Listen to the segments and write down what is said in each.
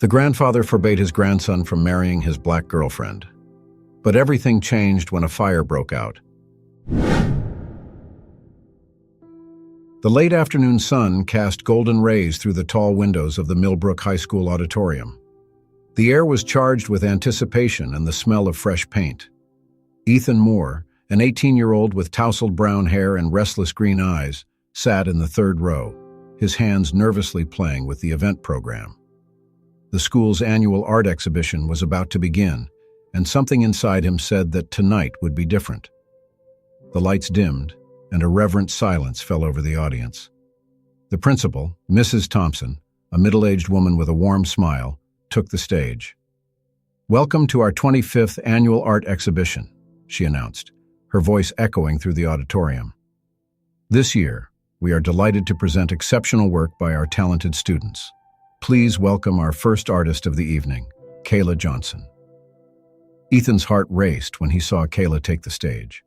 The grandfather forbade his grandson from marrying his black girlfriend. But everything changed when a fire broke out. The late afternoon sun cast golden rays through the tall windows of the Millbrook High School auditorium. The air was charged with anticipation and the smell of fresh paint. Ethan Moore, an 18-year-old with tousled brown hair and restless green eyes, sat in the third row, his hands nervously playing with the event program. The school's annual art exhibition was about to begin, and something inside him said that tonight would be different. The lights dimmed, and a reverent silence fell over the audience. The principal, Mrs. Thompson, a middle-aged woman with a warm smile, took the stage. "Welcome to our 25th annual art exhibition," she announced, her voice echoing through the auditorium. "This year, we are delighted to present exceptional work by our talented students. Please welcome our first artist of the evening, Kayla Johnson." Ethan's heart raced when he saw Kayla take the stage.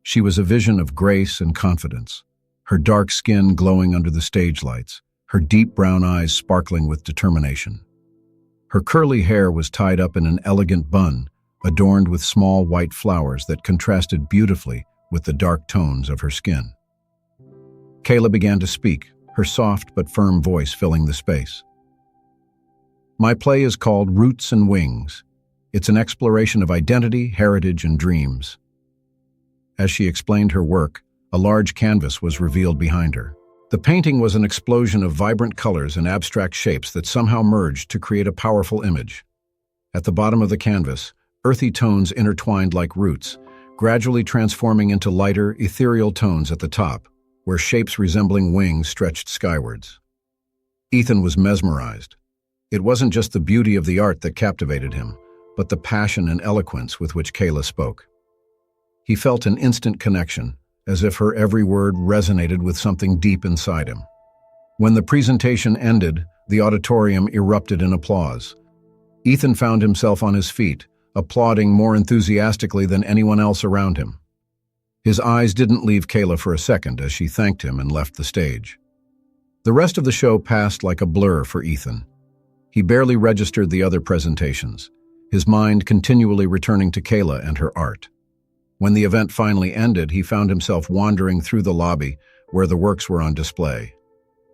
She was a vision of grace and confidence, her dark skin glowing under the stage lights, her deep brown eyes sparkling with determination. Her curly hair was tied up in an elegant bun, adorned with small white flowers that contrasted beautifully with the dark tones of her skin. Kayla began to speak, her soft but firm voice filling the space. "My play is called Roots and Wings. It's an exploration of identity, heritage, and dreams." As she explained her work, a large canvas was revealed behind her. The painting was an explosion of vibrant colors and abstract shapes that somehow merged to create a powerful image. At the bottom of the canvas, earthy tones intertwined like roots, gradually transforming into lighter, ethereal tones at the top, where shapes resembling wings stretched skywards. Ethan was mesmerized. It wasn't just the beauty of the art that captivated him, but the passion and eloquence with which Kayla spoke. He felt an instant connection, as if her every word resonated with something deep inside him. When the presentation ended, the auditorium erupted in applause. Ethan found himself on his feet, applauding more enthusiastically than anyone else around him. His eyes didn't leave Kayla for a second as she thanked him and left the stage. The rest of the show passed like a blur for Ethan. He barely registered the other presentations, his mind continually returning to Kayla and her art. When the event finally ended, he found himself wandering through the lobby where the works were on display.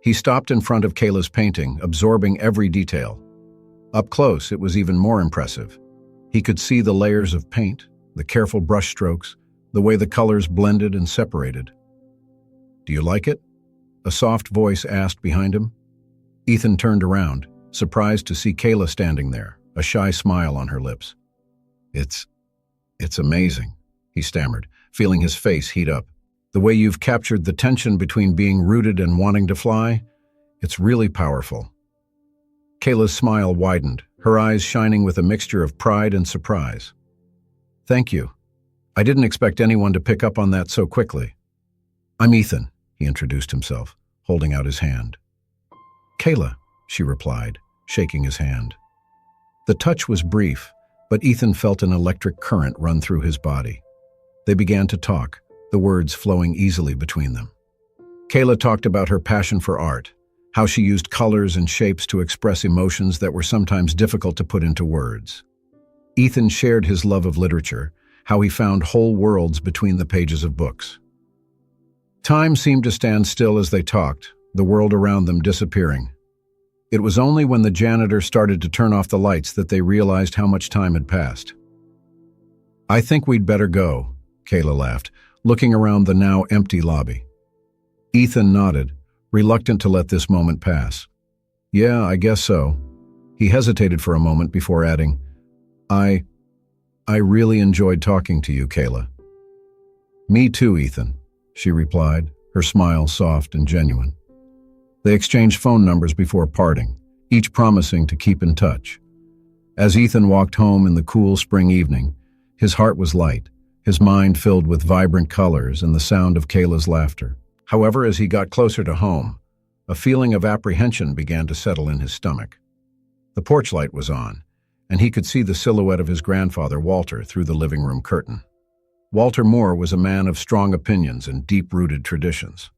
He stopped in front of Kayla's painting, absorbing every detail. Up close, it was even more impressive. He could see the layers of paint, the careful brushstrokes, the way the colors blended and separated. "Do you like it?" a soft voice asked behind him. Ethan turned around, surprised to see Kayla standing there, a shy smile on her lips. It's amazing," he stammered, feeling his face heat up. "The way you've captured the tension between being rooted and wanting to fly, it's really powerful." Kayla's smile widened, her eyes shining with a mixture of pride and surprise. "Thank you. I didn't expect anyone to pick up on that so quickly." "I'm Ethan," he introduced himself, holding out his hand. "Kayla," she replied, shaking his hand. The touch was brief, but Ethan felt an electric current run through his body. They began to talk, the words flowing easily between them. Kayla talked about her passion for art, how she used colors and shapes to express emotions that were sometimes difficult to put into words. Ethan shared his love of literature, how he found whole worlds between the pages of books. Time seemed to stand still as they talked, the world around them disappearing. It was only when the janitor started to turn off the lights that they realized how much time had passed. "I think we'd better go," Kayla laughed, looking around the now empty lobby. Ethan nodded, reluctant to let this moment pass. "Yeah, I guess so." He hesitated for a moment before adding, I really enjoyed talking to you, Kayla." "Me too, Ethan," she replied, her smile soft and genuine. They exchanged phone numbers before parting, each promising to keep in touch. As Ethan walked home in the cool spring evening, his heart was light, his mind filled with vibrant colors and the sound of Kayla's laughter. However, as he got closer to home, a feeling of apprehension began to settle in his stomach. The porch light was on, and he could see the silhouette of his grandfather, Walter, through the living room curtain. Walter Moore was a man of strong opinions and deep-rooted traditions.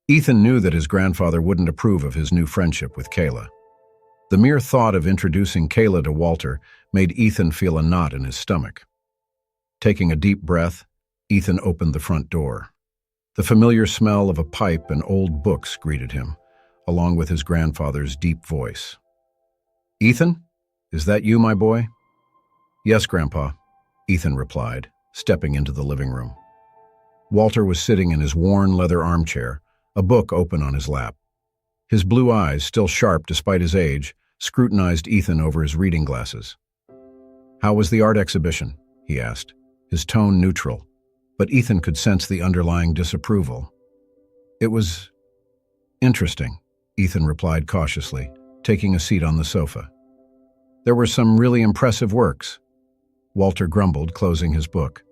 Ethan knew that his grandfather wouldn't approve of his new friendship with Kayla. The mere thought of introducing Kayla to Walter made Ethan feel a knot in his stomach. Taking a deep breath, Ethan opened the front door. The familiar smell of a pipe and old books greeted him, along with his grandfather's deep voice. "Ethan, is that you, my boy?" "Yes, Grandpa," Ethan replied, stepping into the living room. Walter was sitting in his worn leather armchair, a book open on his lap. His blue eyes, still sharp despite his age, scrutinized Ethan over his reading glasses. "How was the art exhibition?" he asked, his tone neutral, but Ethan could sense the underlying disapproval. "It was interesting," Ethan replied cautiously, taking a seat on the sofa. "There were some really impressive works," Walter grumbled, closing his book.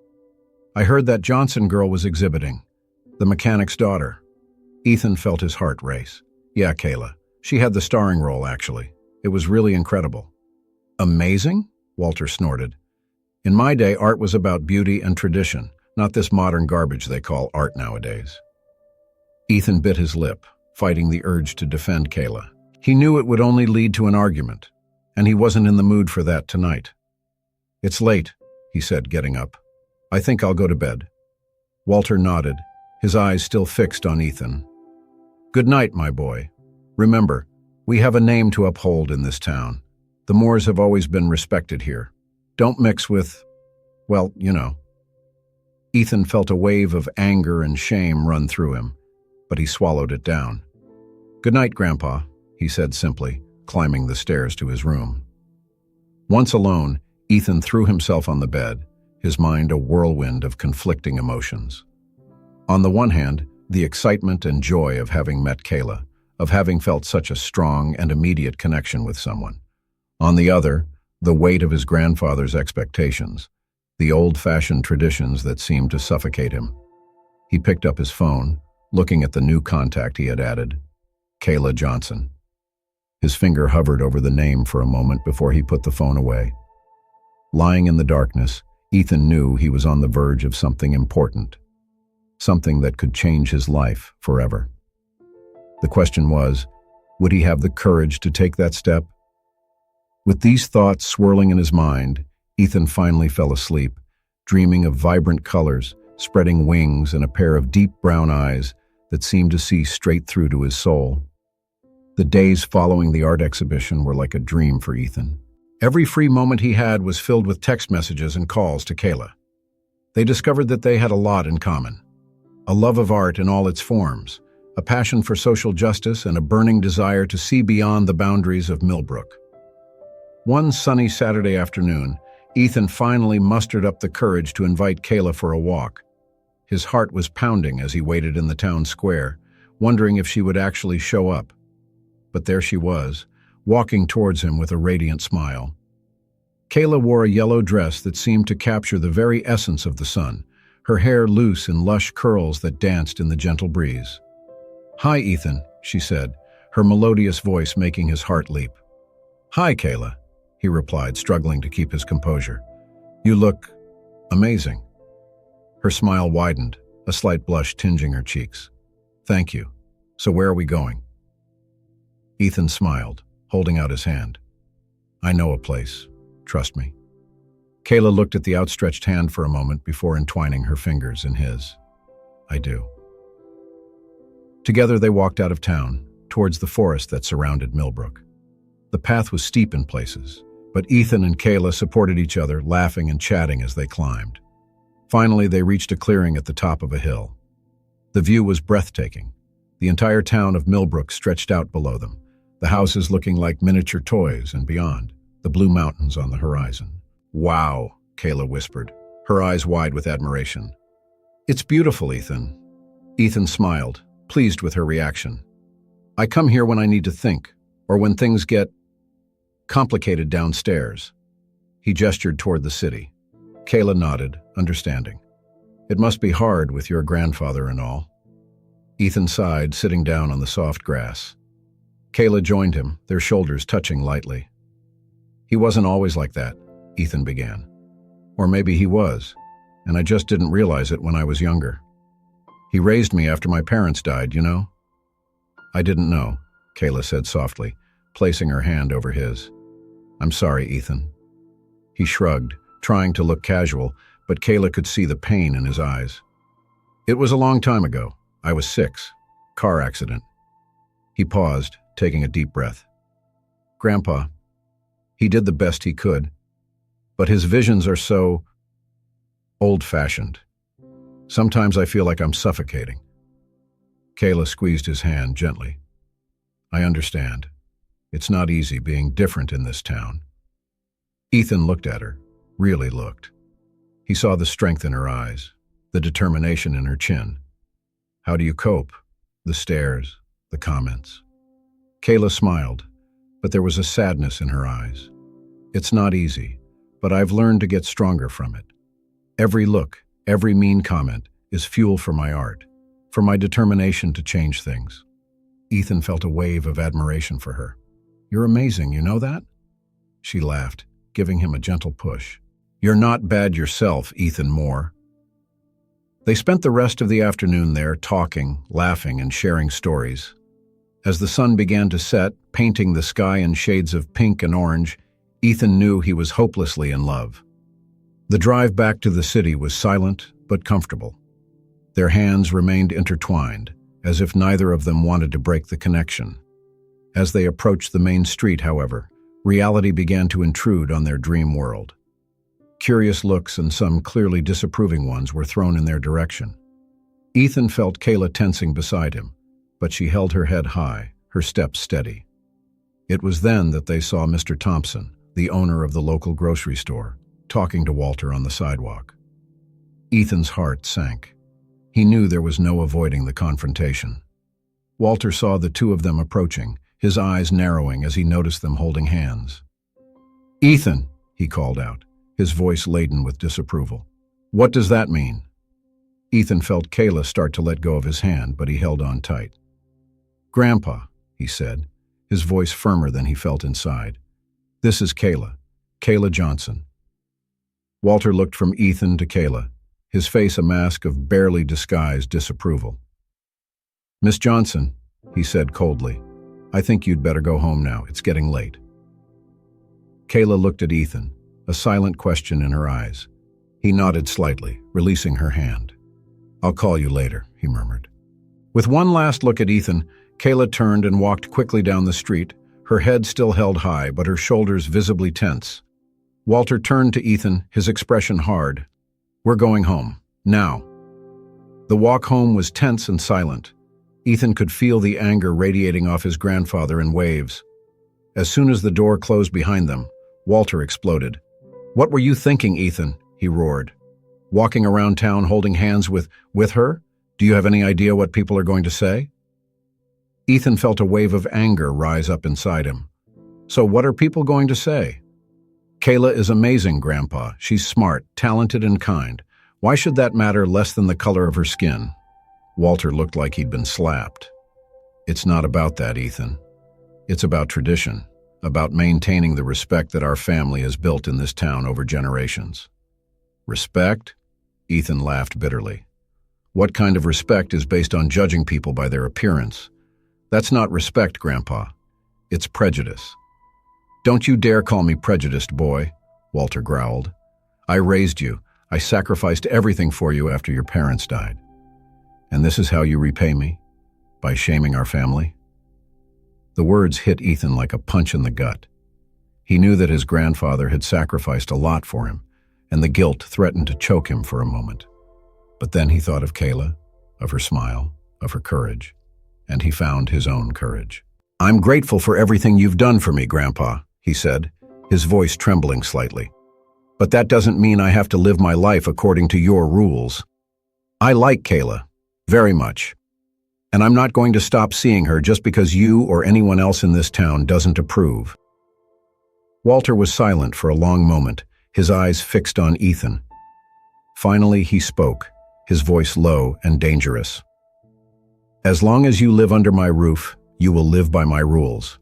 "I heard that Johnson girl was exhibiting, the mechanic's daughter." Ethan felt his heart race. "Yeah, Kayla. She had the starring role, actually. It was really incredible." "Amazing?" Walter snorted. "In my day, art was about beauty and tradition, not this modern garbage they call art nowadays." Ethan bit his lip, fighting the urge to defend Kayla. He knew it would only lead to an argument, and he wasn't in the mood for that tonight. "It's late," he said, getting up. "I think I'll go to bed." Walter nodded, his eyes still fixed on Ethan. "Good night, my boy. Remember, we have a name to uphold in this town. The Moores have always been respected here. Don't mix with, well, you know." Ethan felt a wave of anger and shame run through him, but he swallowed it down. "Good night, Grandpa," he said simply, climbing the stairs to his room. Once alone, Ethan threw himself on the bed, his mind a whirlwind of conflicting emotions. On the one hand, the excitement and joy of having met Kayla, of having felt such a strong and immediate connection with someone. On the other, the weight of his grandfather's expectations, the old-fashioned traditions that seemed to suffocate him. He picked up his phone, looking at the new contact he had added, Kayla Johnson. His finger hovered over the name for a moment before he put the phone away. Lying in the darkness, Ethan knew he was on the verge of something important, something that could change his life forever. The question was, would he have the courage to take that step? With these thoughts swirling in his mind, Ethan finally fell asleep, dreaming of vibrant colors, spreading wings, and a pair of deep brown eyes that seemed to see straight through to his soul. The days following the art exhibition were like a dream for Ethan. Every free moment he had was filled with text messages and calls to Kayla. They discovered that they had a lot in common. A love of art in all its forms, a passion for social justice, and a burning desire to see beyond the boundaries of Millbrook. One sunny Saturday afternoon, Ethan finally mustered up the courage to invite Kayla for a walk. His heart was pounding as he waited in the town square, wondering if she would actually show up. But there she was, walking towards him with a radiant smile. Kayla wore a yellow dress that seemed to capture the very essence of the sun, her hair loose in lush curls that danced in the gentle breeze. "Hi, Ethan," she said, her melodious voice making his heart leap. "Hi, Kayla," he replied, struggling to keep his composure. "You look amazing." Her smile widened, a slight blush tinging her cheeks. "Thank you. So where are we going?" Ethan smiled, holding out his hand. "I know a place. Trust me." Kayla looked at the outstretched hand for a moment before entwining her fingers in his. "I do." Together they walked out of town, towards the forest that surrounded Millbrook. The path was steep in places, but Ethan and Kayla supported each other, laughing and chatting as they climbed. Finally, they reached a clearing at the top of a hill. The view was breathtaking. The entire town of Millbrook stretched out below them, the houses looking like miniature toys, and beyond, the blue mountains on the horizon. "Wow," Kayla whispered, her eyes wide with admiration. "It's beautiful, Ethan." Ethan smiled, pleased with her reaction. "I come here when I need to think, or when things get complicated downstairs." He gestured toward the city. Kayla nodded, understanding. "It must be hard with your grandfather and all." Ethan sighed, sitting down on the soft grass. Kayla joined him, their shoulders touching lightly. "He wasn't always like that," Ethan began. "Or maybe he was, and I just didn't realize it when I was younger. He raised me after my parents died, you know?" "I didn't know," Kayla said softly, placing her hand over his. "I'm sorry, Ethan." He shrugged, trying to look casual, but Kayla could see the pain in his eyes. "It was a long time ago. I was 6. Car accident." He paused, taking a deep breath. "Grandpa, he did the best he could, but his visions are so old-fashioned. Sometimes I feel like I'm suffocating." Kayla squeezed his hand gently. "I understand. It's not easy being different in this town." Ethan looked at her, really looked. He saw the strength in her eyes, the determination in her chin. "How do you cope?" The stares, the comments. Kayla smiled, but there was a sadness in her eyes. "It's not easy, but I've learned to get stronger from it. Every look, every mean comment is fuel for my art, for my determination to change things." Ethan felt a wave of admiration for her. "You're amazing, you know that?" She laughed, giving him a gentle push. "You're not bad yourself, Ethan Moore." They spent the rest of the afternoon there, talking, laughing, and sharing stories. As the sun began to set, painting the sky in shades of pink and orange, Ethan knew he was hopelessly in love. The drive back to the city was silent but comfortable. Their hands remained intertwined, as if neither of them wanted to break the connection. As they approached the main street, however, reality began to intrude on their dream world. Curious looks and some clearly disapproving ones were thrown in their direction. Ethan felt Kayla tensing beside him, but she held her head high, her steps steady. It was then that they saw Mr. Thompson, the owner of the local grocery store, talking to Walter on the sidewalk. Ethan's heart sank. He knew there was no avoiding the confrontation. Walter saw the two of them approaching, his eyes narrowing as he noticed them holding hands. "Ethan," he called out, his voice laden with disapproval. "What does that mean?" Ethan felt Kayla start to let go of his hand, but he held on tight. "Grandpa," he said, his voice firmer than he felt inside. "This is Kayla Johnson." Walter looked from Ethan to Kayla, his face a mask of barely disguised disapproval. "Miss Johnson," he said coldly, "I think you'd better go home now. It's getting late." Kayla looked at Ethan, a silent question in her eyes. He nodded slightly, releasing her hand. "I'll call you later," he murmured. With one last look at Ethan, Kayla turned and walked quickly down the street, her head still held high, but her shoulders visibly tense. Walter turned to Ethan, his expression hard. "We're going home. Now." The walk home was tense and silent. Ethan could feel the anger radiating off his grandfather in waves. As soon as the door closed behind them, Walter exploded. "What were you thinking, Ethan?" he roared. "Walking around town holding hands with her? Do you have any idea what people are going to say?" Ethan felt a wave of anger rise up inside him. "So what are people going to say?" "Kayla is amazing, Grandpa. She's smart, talented, and kind. Why should that matter less than the color of her skin?" Walter looked like he'd been slapped. "It's not about that, Ethan. It's about tradition, about maintaining the respect that our family has built in this town over generations." "Respect?" Ethan laughed bitterly. "What kind of respect is based on judging people by their appearance? That's not respect, Grandpa. It's prejudice." "Don't you dare call me prejudiced, boy," Walter growled. "I raised you. I sacrificed everything for you after your parents died. And this is how you repay me? By shaming our family?" The words hit Ethan like a punch in the gut. He knew that his grandfather had sacrificed a lot for him, and the guilt threatened to choke him for a moment. But then he thought of Kayla, of her smile, of her courage, and he found his own courage. "I'm grateful for everything you've done for me, Grandpa," he said, his voice trembling slightly. "But that doesn't mean I have to live my life according to your rules. I like Kayla, very much. And I'm not going to stop seeing her just because you or anyone else in this town doesn't approve." Walter was silent for a long moment, his eyes fixed on Ethan. Finally, he spoke, his voice low and dangerous. "As long as you live under my roof, you will live by my rules.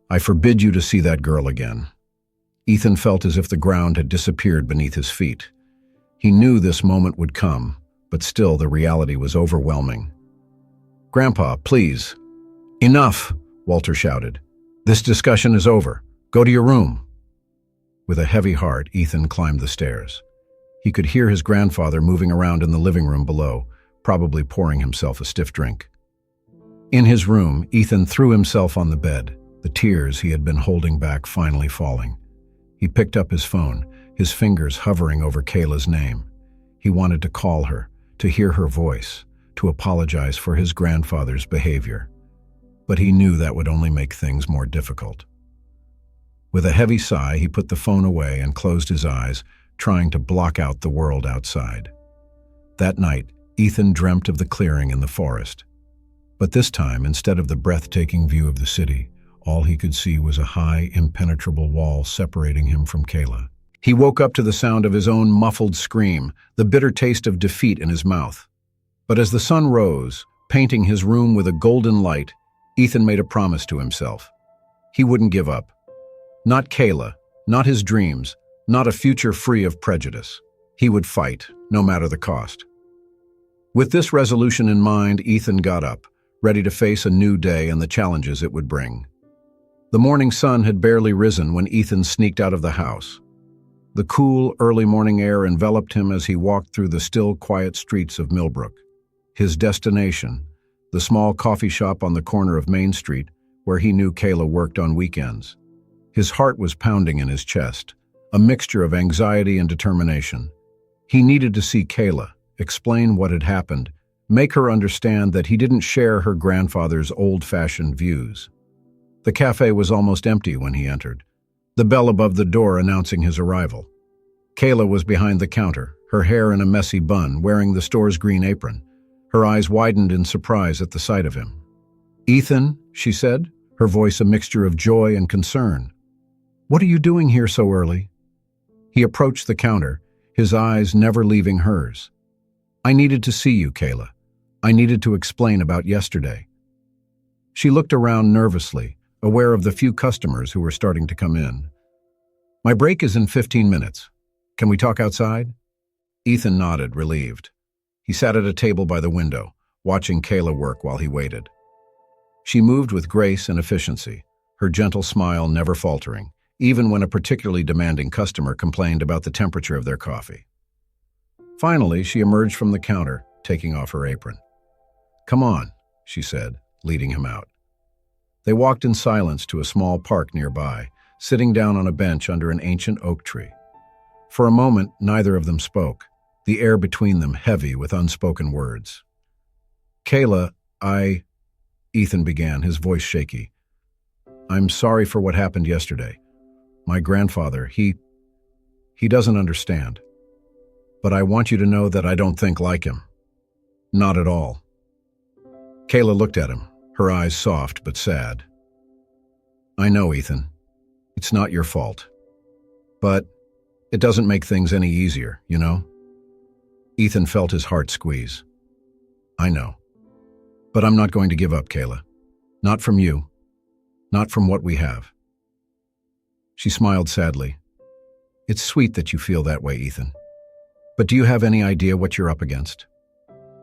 I forbid you to see that girl again." Ethan felt as if the ground had disappeared beneath his feet. He knew this moment would come, but still the reality was overwhelming. "Grandpa, please." "Enough," Walter shouted. This discussion is over. Go to your room." With a heavy heart, Ethan climbed the stairs. He could hear his grandfather moving around in the living room below, probably pouring himself a stiff drink. In his room, Ethan threw himself on the bed, the tears he had been holding back finally falling. He picked up his phone, his fingers hovering over Kayla's name. He wanted to call her, to hear her voice, to apologize for his grandfather's behavior. But he knew that would only make things more difficult. With a heavy sigh, he put the phone away and closed his eyes, trying to block out the world outside. That night, Ethan dreamt of the clearing in the forest. But this time, instead of the breathtaking view of the city, all he could see was a high, impenetrable wall separating him from Kayla. He woke up to the sound of his own muffled scream, the bitter taste of defeat in his mouth. But as the sun rose, painting his room with a golden light, Ethan made a promise to himself. He wouldn't give up. Not Kayla, not his dreams, not a future free of prejudice. He would fight, no matter the cost. With this resolution in mind, Ethan got up, ready to face a new day and the challenges it would bring. The morning sun had barely risen when Ethan sneaked out of the house. The cool, early morning air enveloped him as he walked through the still, quiet streets of Millbrook. His destination, the small coffee shop on the corner of Main Street, where he knew Kayla worked on weekends. His heart was pounding in his chest, a mixture of anxiety and determination. He needed to see Kayla, explain what had happened, make her understand that he didn't share her grandfather's old-fashioned views. The cafe was almost empty when he entered, the bell above the door announcing his arrival. Kayla was behind the counter, her hair in a messy bun, wearing the store's green apron. Her eyes widened in surprise at the sight of him. "Ethan," she said, her voice a mixture of joy and concern. "What are you doing here so early?" He approached the counter, his eyes never leaving hers. "I needed to see you, Kayla. I needed to explain about yesterday." She looked around nervously, aware of the few customers who were starting to come in. "My break is in 15 minutes. Can we talk outside?" Ethan nodded, relieved. He sat at a table by the window, watching Kayla work while he waited. She moved with grace and efficiency, her gentle smile never faltering, even when a particularly demanding customer complained about the temperature of their coffee. Finally, she emerged from the counter, taking off her apron. "Come on," she said, leading him out. They walked in silence to a small park nearby, sitting down on a bench under an ancient oak tree. For a moment, neither of them spoke, the air between them heavy with unspoken words. "Kayla, Ethan began, his voice shaky. "I'm sorry for what happened yesterday. My grandfather, he doesn't understand. But I want you to know that I don't think like him. Not at all." Kayla looked at him, her eyes soft but sad. "I know, Ethan. It's not your fault. But it doesn't make things any easier, you know?" Ethan felt his heart squeeze. "I know. But I'm not going to give up, Kayla. Not from you. Not from what we have." She smiled sadly. "It's sweet that you feel that way, Ethan. But do you have any idea what you're up against?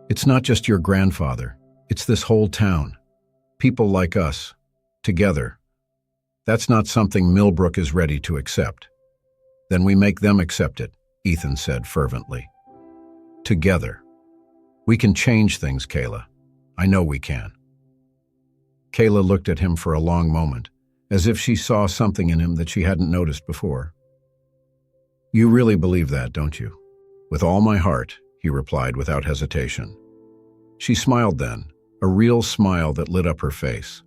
It's not just your grandfather. It's this whole town. People like us. Together. That's not something Millbrook is ready to accept." "Then we make them accept it," Ethan said fervently. "Together. We can change things, Kayla. I know we can." Kayla looked at him for a long moment, as if she saw something in him that she hadn't noticed before. "You really believe that, don't you?" "With all my heart," he replied without hesitation. She smiled then, a real smile that lit up her face.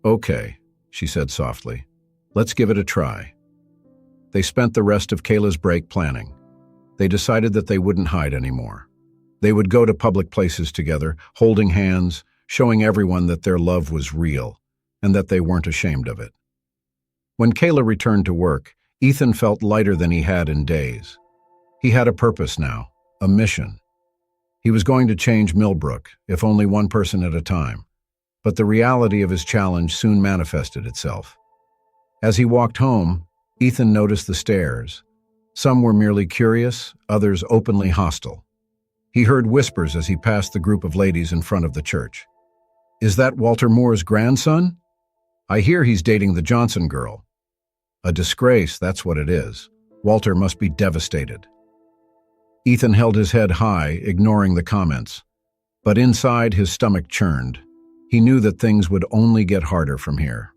"Okay," she said softly. "Let's give it a try." They spent the rest of Kayla's break planning. They decided that they wouldn't hide anymore. They would go to public places together, holding hands, showing everyone that their love was real, and that they weren't ashamed of it. When Kayla returned to work, Ethan felt lighter than he had in days. He had a purpose now, a mission. He was going to change Millbrook, if only one person at a time. But the reality of his challenge soon manifested itself. As he walked home, Ethan noticed the stares. Some were merely curious, others openly hostile. He heard whispers as he passed the group of ladies in front of the church. "Is that Walter Moore's grandson?" I hear he's dating the Johnson girl. A disgrace, that's what it is. Walter must be devastated. Ethan held his head high, ignoring the comments. But inside, his stomach churned. He knew that things would only get harder from here.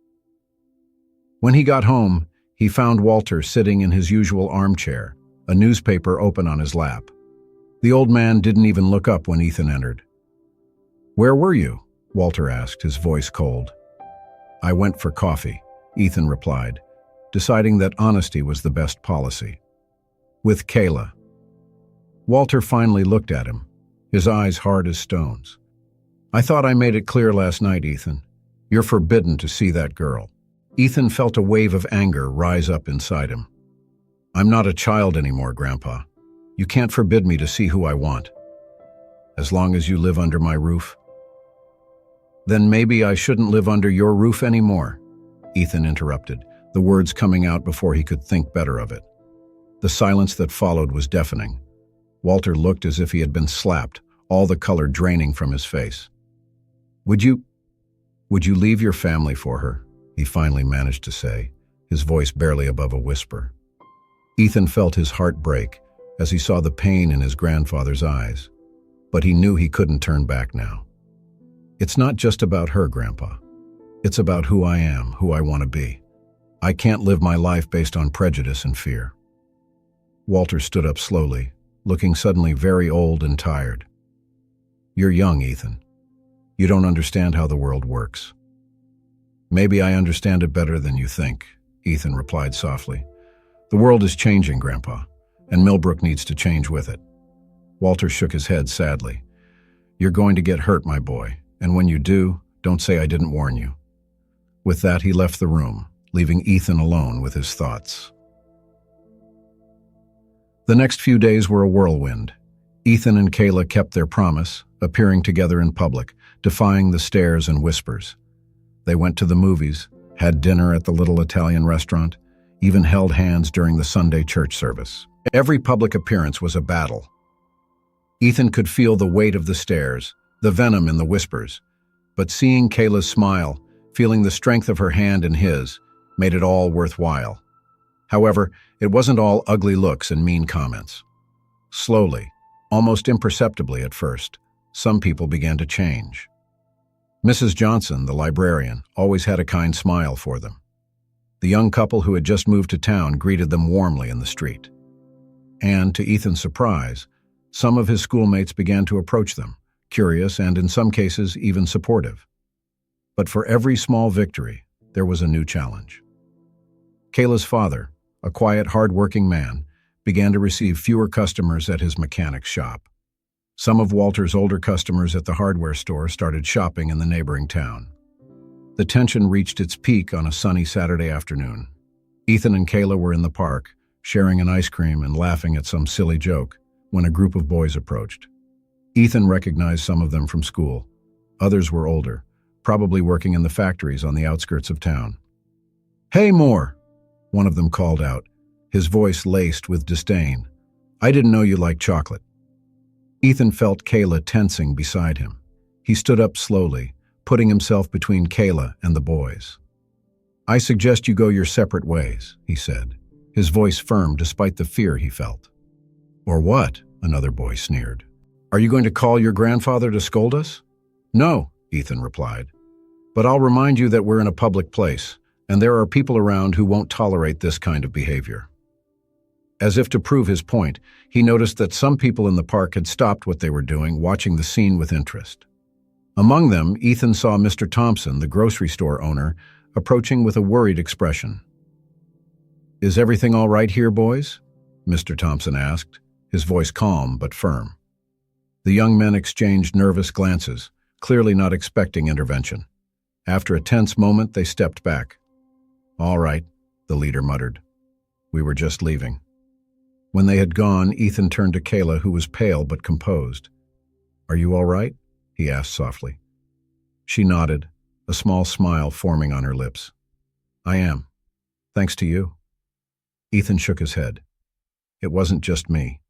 When he got home, he found Walter sitting in his usual armchair, a newspaper open on his lap. The old man didn't even look up when Ethan entered. "Where were you?" Walter asked, his voice cold. "I went for coffee," Ethan replied, deciding that honesty was the best policy. "With Kayla." Walter finally looked at him, his eyes hard as stones. "I thought I made it clear last night, Ethan. You're forbidden to see that girl." Ethan felt a wave of anger rise up inside him. "I'm not a child anymore, Grandpa. You can't forbid me to see who I want. As long as you live under my roof." "Then maybe I shouldn't live under your roof anymore," Ethan interrupted, the words coming out before he could think better of it. The silence that followed was deafening. Walter looked as if he had been slapped, all the color draining from his face. Would you leave your family for her?" he finally managed to say, his voice barely above a whisper. Ethan felt his heart break as he saw the pain in his grandfather's eyes, but he knew he couldn't turn back now. "It's not just about her, Grandpa. It's about who I am, who I want to be. I can't live my life based on prejudice and fear." Walter stood up slowly, looking suddenly very old and tired. "You're young, Ethan. You don't understand how the world works." "Maybe I understand it better than you think," Ethan replied softly. "The world is changing, Grandpa, and Millbrook needs to change with it." Walter shook his head sadly. "You're going to get hurt, my boy, and when you do, don't say I didn't warn you." With that, he left the room, leaving Ethan alone with his thoughts. The next few days were a whirlwind. Ethan and Kayla kept their promise, appearing together in public, defying the stares and whispers. They went to the movies, had dinner at the little Italian restaurant, even held hands during the Sunday church service. Every public appearance was a battle. Ethan could feel the weight of the stares, the venom in the whispers, but seeing Kayla's smile, feeling the strength of her hand in his, made it all worthwhile. However, it wasn't all ugly looks and mean comments. Slowly, almost imperceptibly at first, some people began to change. Mrs. Johnson, the librarian, always had a kind smile for them. The young couple who had just moved to town greeted them warmly in the street. And, to Ethan's surprise, some of his schoolmates began to approach them, curious and, in some cases, even supportive. But for every small victory, there was a new challenge. Kayla's father, a quiet, hard-working man, began to receive fewer customers at his mechanic's shop. Some of Walter's older customers at the hardware store started shopping in the neighboring town. The tension reached its peak on a sunny Saturday afternoon. Ethan and Kayla were in the park, sharing an ice cream and laughing at some silly joke, when a group of boys approached. Ethan recognized some of them from school. Others were older, probably working in the factories on the outskirts of town. "Hey, Moore!" one of them called out, his voice laced with disdain. "I didn't know you liked chocolate." Ethan felt Kayla tensing beside him. He stood up slowly, putting himself between Kayla and the boys. "I suggest you go your separate ways," he said, his voice firm despite the fear he felt. "Or what?" another boy sneered. "Are you going to call your grandfather to scold us?" "No," Ethan replied. "But I'll remind you that we're in a public place, and there are people around who won't tolerate this kind of behavior." As if to prove his point, he noticed that some people in the park had stopped what they were doing, watching the scene with interest. Among them, Ethan saw Mr. Thompson, the grocery store owner, approaching with a worried expression. "Is everything all right here, boys?" Mr. Thompson asked, his voice calm but firm. The young men exchanged nervous glances, clearly not expecting intervention. After a tense moment, they stepped back. "All right," the leader muttered. "We were just leaving." When they had gone, Ethan turned to Kayla, who was pale but composed. "Are you all right?" he asked softly. She nodded, a small smile forming on her lips. "I am. Thanks to you." Ethan shook his head. "It wasn't just me.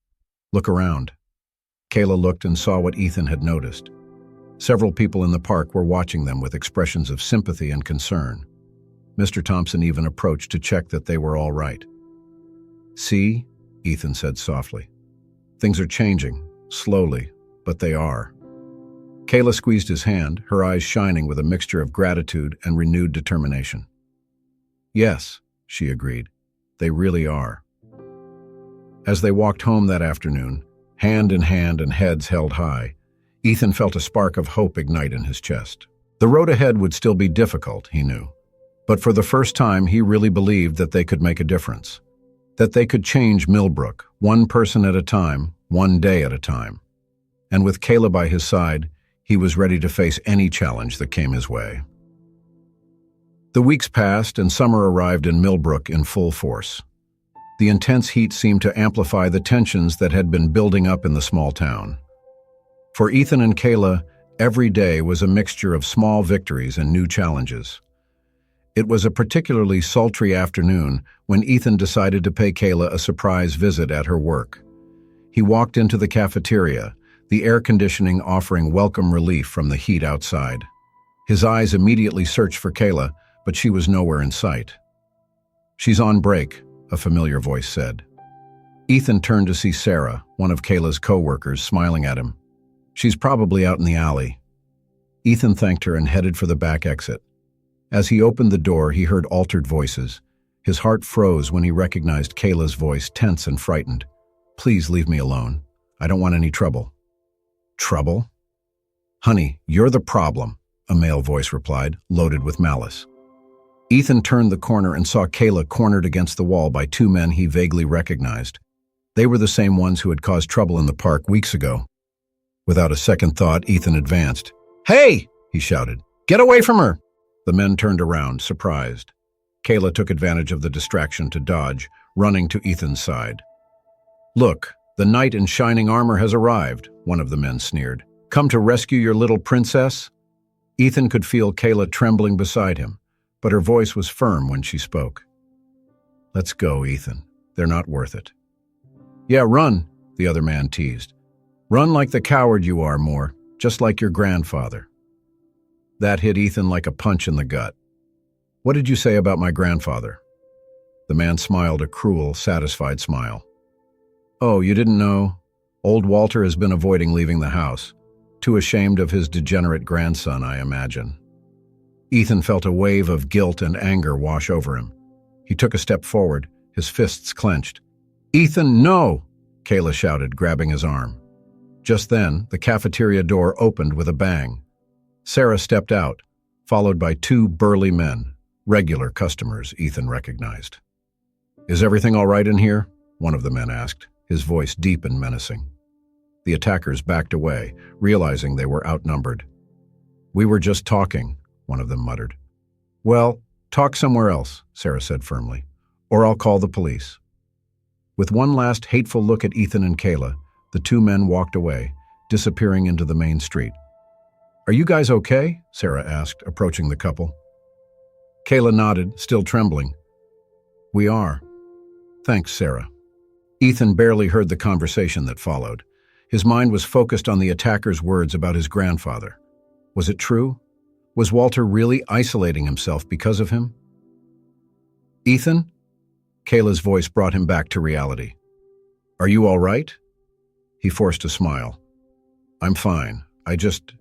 Look around." Kayla looked and saw what Ethan had noticed. Several people in the park were watching them with expressions of sympathy and concern. Mr. Thompson even approached to check that they were all right. "See," Ethan said softly. "Things are changing, slowly, but they are." Kayla squeezed his hand, her eyes shining with a mixture of gratitude and renewed determination. "Yes," she agreed, "they really are." As they walked home that afternoon, hand in hand and heads held high, Ethan felt a spark of hope ignite in his chest. The road ahead would still be difficult, he knew, but for the first time he really believed that they could make a difference, that they could change Millbrook, one person at a time, one day at a time. And with Kayla by his side, he was ready to face any challenge that came his way. The weeks passed and summer arrived in Millbrook in full force. The intense heat seemed to amplify the tensions that had been building up in the small town. For Ethan and Kayla, every day was a mixture of small victories and new challenges. It was a particularly sultry afternoon when Ethan decided to pay Kayla a surprise visit at her work. He walked into the cafeteria, the air conditioning offering welcome relief from the heat outside. His eyes immediately searched for Kayla, but she was nowhere in sight. "She's on break," a familiar voice said. Ethan turned to see Sarah, one of Kayla's co-workers, smiling at him. "She's probably out in the alley." Ethan thanked her and headed for the back exit. As he opened the door, he heard altered voices. His heart froze when he recognized Kayla's voice, tense and frightened. "Please leave me alone. I don't want any trouble." "Trouble?" "Honey, you're the problem," a male voice replied, loaded with malice. Ethan turned the corner and saw Kayla cornered against the wall by two men he vaguely recognized. They were the same ones who had caused trouble in the park weeks ago. Without a second thought, Ethan advanced. "Hey!" he shouted. "Get away from her!" The men turned around, surprised. Kayla took advantage of the distraction to dodge, running to Ethan's side. "Look, the knight in shining armor has arrived," one of the men sneered. "Come to rescue your little princess?" Ethan could feel Kayla trembling beside him, but her voice was firm when she spoke. "Let's go, Ethan. They're not worth it." "Yeah, run," the other man teased. "Run like the coward you are, Moore, just like your grandfather." That hit Ethan like a punch in the gut. "What did you say about my grandfather?" The man smiled a cruel, satisfied smile. "Oh, you didn't know? Old Walter has been avoiding leaving the house. Too ashamed of his degenerate grandson, I imagine." Ethan felt a wave of guilt and anger wash over him. He took a step forward, his fists clenched. "Ethan, no!" Kayla shouted, grabbing his arm. Just then, the cafeteria door opened with a bang. Sarah stepped out, followed by two burly men, regular customers Ethan recognized. "Is everything all right in here?" one of the men asked, his voice deep and menacing. The attackers backed away, realizing they were outnumbered. "We were just talking," one of them muttered. "Well, talk somewhere else," Sarah said firmly, "or I'll call the police." With one last hateful look at Ethan and Kayla, the two men walked away, disappearing into the main street. "Are you guys okay?" Sarah asked, approaching the couple. Kayla nodded, still trembling. "We are. Thanks, Sarah." Ethan barely heard the conversation that followed. His mind was focused on the attacker's words about his grandfather. Was it true? Was Walter really isolating himself because of him? "Ethan?" Kayla's voice brought him back to reality. "Are you all right?" He forced a smile. "I'm fine. I just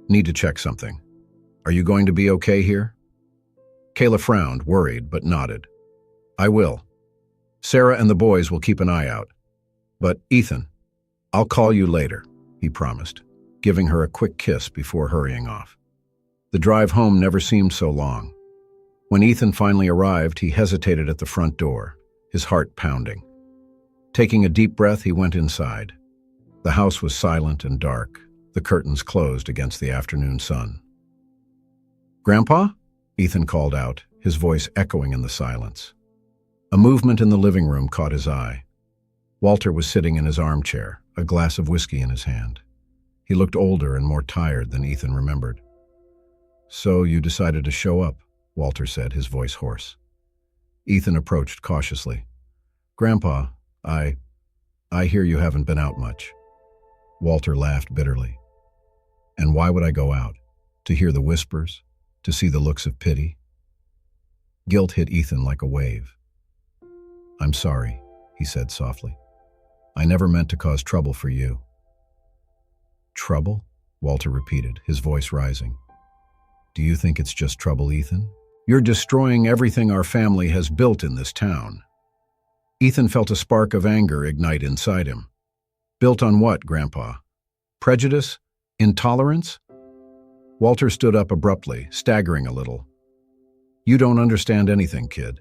need to check something. Are you going to be okay here?" Kayla frowned, worried, but nodded. "I will. Sarah and the boys will keep an eye out. But, Ethan, I'll call you later," he promised, giving her a quick kiss before hurrying off. The drive home never seemed so long. When Ethan finally arrived, he hesitated at the front door, his heart pounding. Taking a deep breath, he went inside. The house was silent and dark, the curtains closed against the afternoon sun. "Grandpa?" Ethan called out, his voice echoing in the silence. A movement in the living room caught his eye. Walter was sitting in his armchair, a glass of whiskey in his hand. He looked older and more tired than Ethan remembered. "So you decided to show up," Walter said, his voice hoarse. Ethan approached cautiously. "Grandpa, I hear you haven't been out much." Walter laughed bitterly. "And why would I go out? To hear the whispers? To see the looks of pity?" Guilt hit Ethan like a wave. "I'm sorry," he said softly. "I never meant to cause trouble for you." "Trouble?" Walter repeated, his voice rising. "Do you think it's just trouble, Ethan? You're destroying everything our family has built in this town." Ethan felt a spark of anger ignite inside him. "Built on what, Grandpa? Prejudice? Intolerance?" Walter stood up abruptly, staggering a little. "You don't understand anything, kid.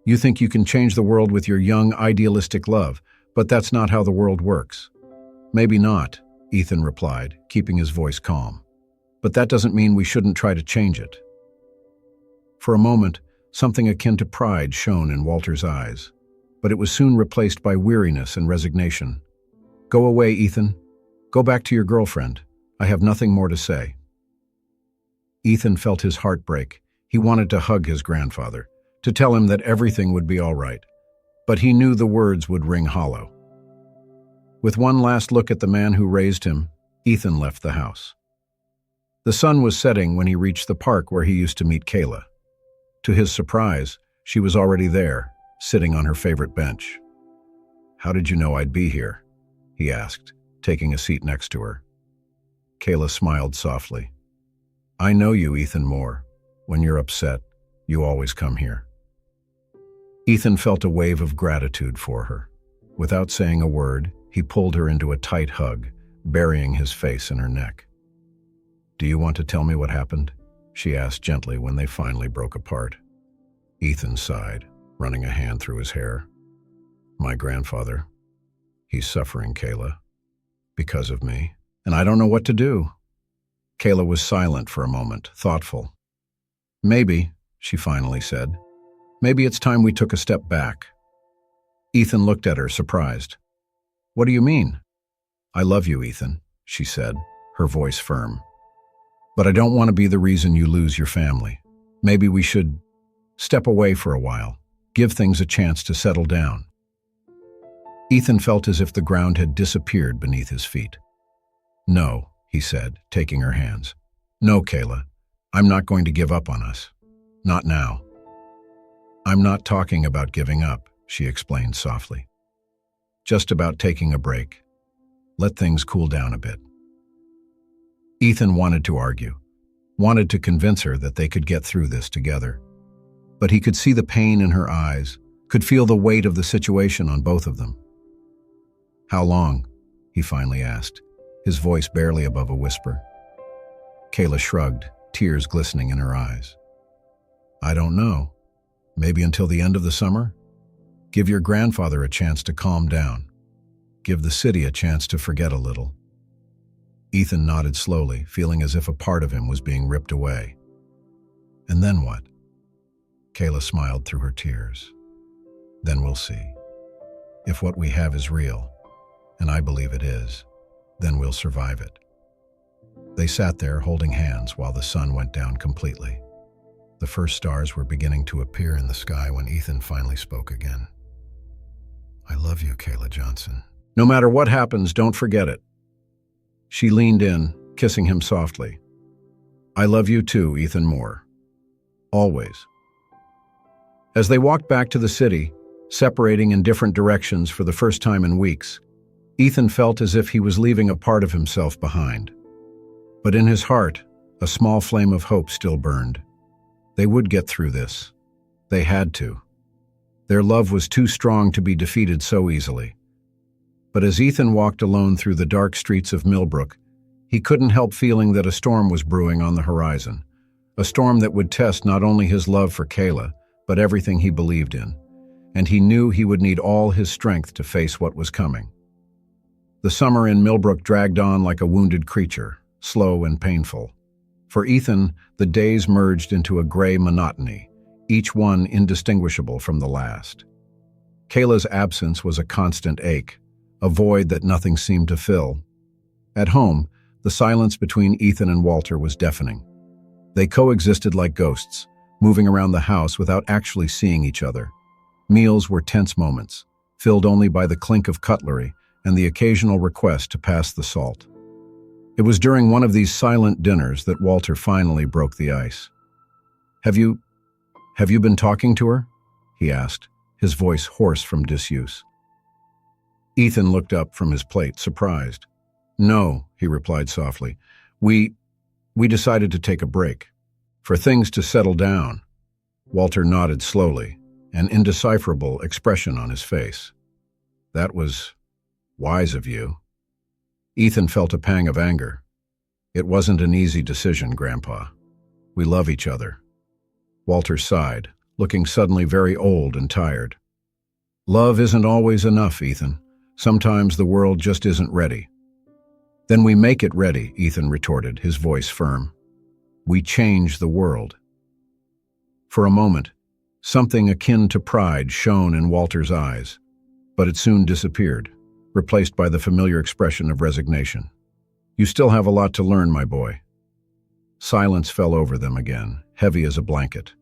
You think you can change the world with your young, idealistic love, but that's not how the world works." "Maybe not," Ethan replied, keeping his voice calm. "But that doesn't mean we shouldn't try to change it." For a moment, something akin to pride shone in Walter's eyes, but it was soon replaced by weariness and resignation. "Go away, Ethan. Go back to your girlfriend. I have nothing more to say." Ethan felt his heart break. He wanted to hug his grandfather, to tell him that everything would be all right, but he knew the words would ring hollow. With one last look at the man who raised him, Ethan left the house. The sun was setting when he reached the park where he used to meet Kayla. To his surprise, she was already there, sitting on her favorite bench. "How did you know I'd be here?" he asked, taking a seat next to her. Kayla smiled softly. "I know you, Ethan Moore. When you're upset, you always come here." Ethan felt a wave of gratitude for her. Without saying a word, he pulled her into a tight hug, burying his face in her neck. "Do you want to tell me what happened?" she asked gently when they finally broke apart. Ethan sighed, running a hand through his hair. "My grandfather. He's suffering, Kayla. Because of me. And I don't know what to do." Kayla was silent for a moment, thoughtful. "Maybe," she finally said, "maybe it's time we took a step back." Ethan looked at her, surprised. "What do you mean?" "I love you, Ethan," she said, her voice firm. "But I don't want to be the reason you lose your family. Maybe we should step away for a while, give things a chance to settle down." Ethan felt as if the ground had disappeared beneath his feet. "No," he said, taking her hands. "No, Kayla, I'm not going to give up on us. Not now." "I'm not talking about giving up," she explained softly. "Just about taking a break. Let things cool down a bit." Ethan wanted to argue, wanted to convince her that they could get through this together. But he could see the pain in her eyes, could feel the weight of the situation on both of them. "How long?" he finally asked, his voice barely above a whisper. Kayla shrugged, tears glistening in her eyes. "I don't know. Maybe until the end of the summer? Give your grandfather a chance to calm down. Give the city a chance to forget a little." Ethan nodded slowly, feeling as if a part of him was being ripped away. "And then what?" Kayla smiled through her tears. "Then we'll see. If what we have is real, and I believe it is, then we'll survive it." They sat there holding hands while the sun went down completely. The first stars were beginning to appear in the sky when Ethan finally spoke again. "I love you, Kayla Johnson. No matter what happens, don't forget it." She leaned in, kissing him softly. "I love you too, Ethan Moore. Always." As they walked back to the city, separating in different directions for the first time in weeks, Ethan felt as if he was leaving a part of himself behind. But in his heart, a small flame of hope still burned. They would get through this. They had to. Their love was too strong to be defeated so easily. But as Ethan walked alone through the dark streets of Millbrook, he couldn't help feeling that a storm was brewing on the horizon. A storm that would test not only his love for Kayla, but everything he believed in. And he knew he would need all his strength to face what was coming. The summer in Millbrook dragged on like a wounded creature, slow and painful. For Ethan, the days merged into a gray monotony, each one indistinguishable from the last. Kayla's absence was a constant ache, a void that nothing seemed to fill. At home, the silence between Ethan and Walter was deafening. They coexisted like ghosts, moving around the house without actually seeing each other. Meals were tense moments, filled only by the clink of cutlery and the occasional request to pass the salt. It was during one of these silent dinners that Walter finally broke the ice. Have you "Have you been talking to her?" he asked, his voice hoarse from disuse. Ethan looked up from his plate, surprised. "No," he replied softly. We decided to take a break. For things to settle down." Walter nodded slowly, an indecipherable expression on his face. "That was wise of you." Ethan felt a pang of anger. "It wasn't an easy decision, Grandpa. We love each other." Walter sighed, looking suddenly very old and tired. "Love isn't always enough, Ethan. Sometimes the world just isn't ready." "Then we make it ready," Ethan retorted, his voice firm. "We change the world." For a moment, something akin to pride shone in Walter's eyes, but it soon disappeared, replaced by the familiar expression of resignation. "You still have a lot to learn, my boy." Silence fell over them again, heavy as a blanket.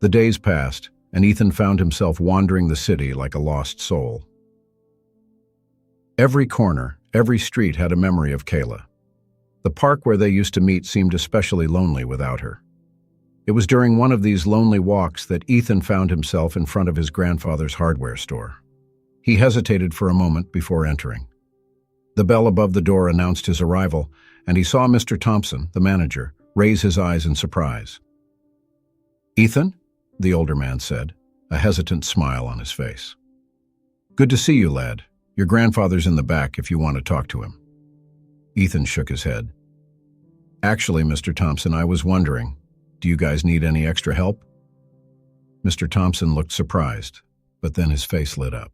The days passed, and Ethan found himself wandering the city like a lost soul. Every corner, every street had a memory of Kayla. The park where they used to meet seemed especially lonely without her. It was during one of these lonely walks that Ethan found himself in front of his grandfather's hardware store. He hesitated for a moment before entering. The bell above the door announced his arrival, and he saw Mr. Thompson, the manager, raise his eyes in surprise. "Ethan?" the older man said, a hesitant smile on his face. "Good to see you, lad. Your grandfather's in the back if you want to talk to him." Ethan shook his head. "Actually, Mr. Thompson, I was wondering, do you guys need any extra help?" Mr. Thompson looked surprised, but then his face lit up.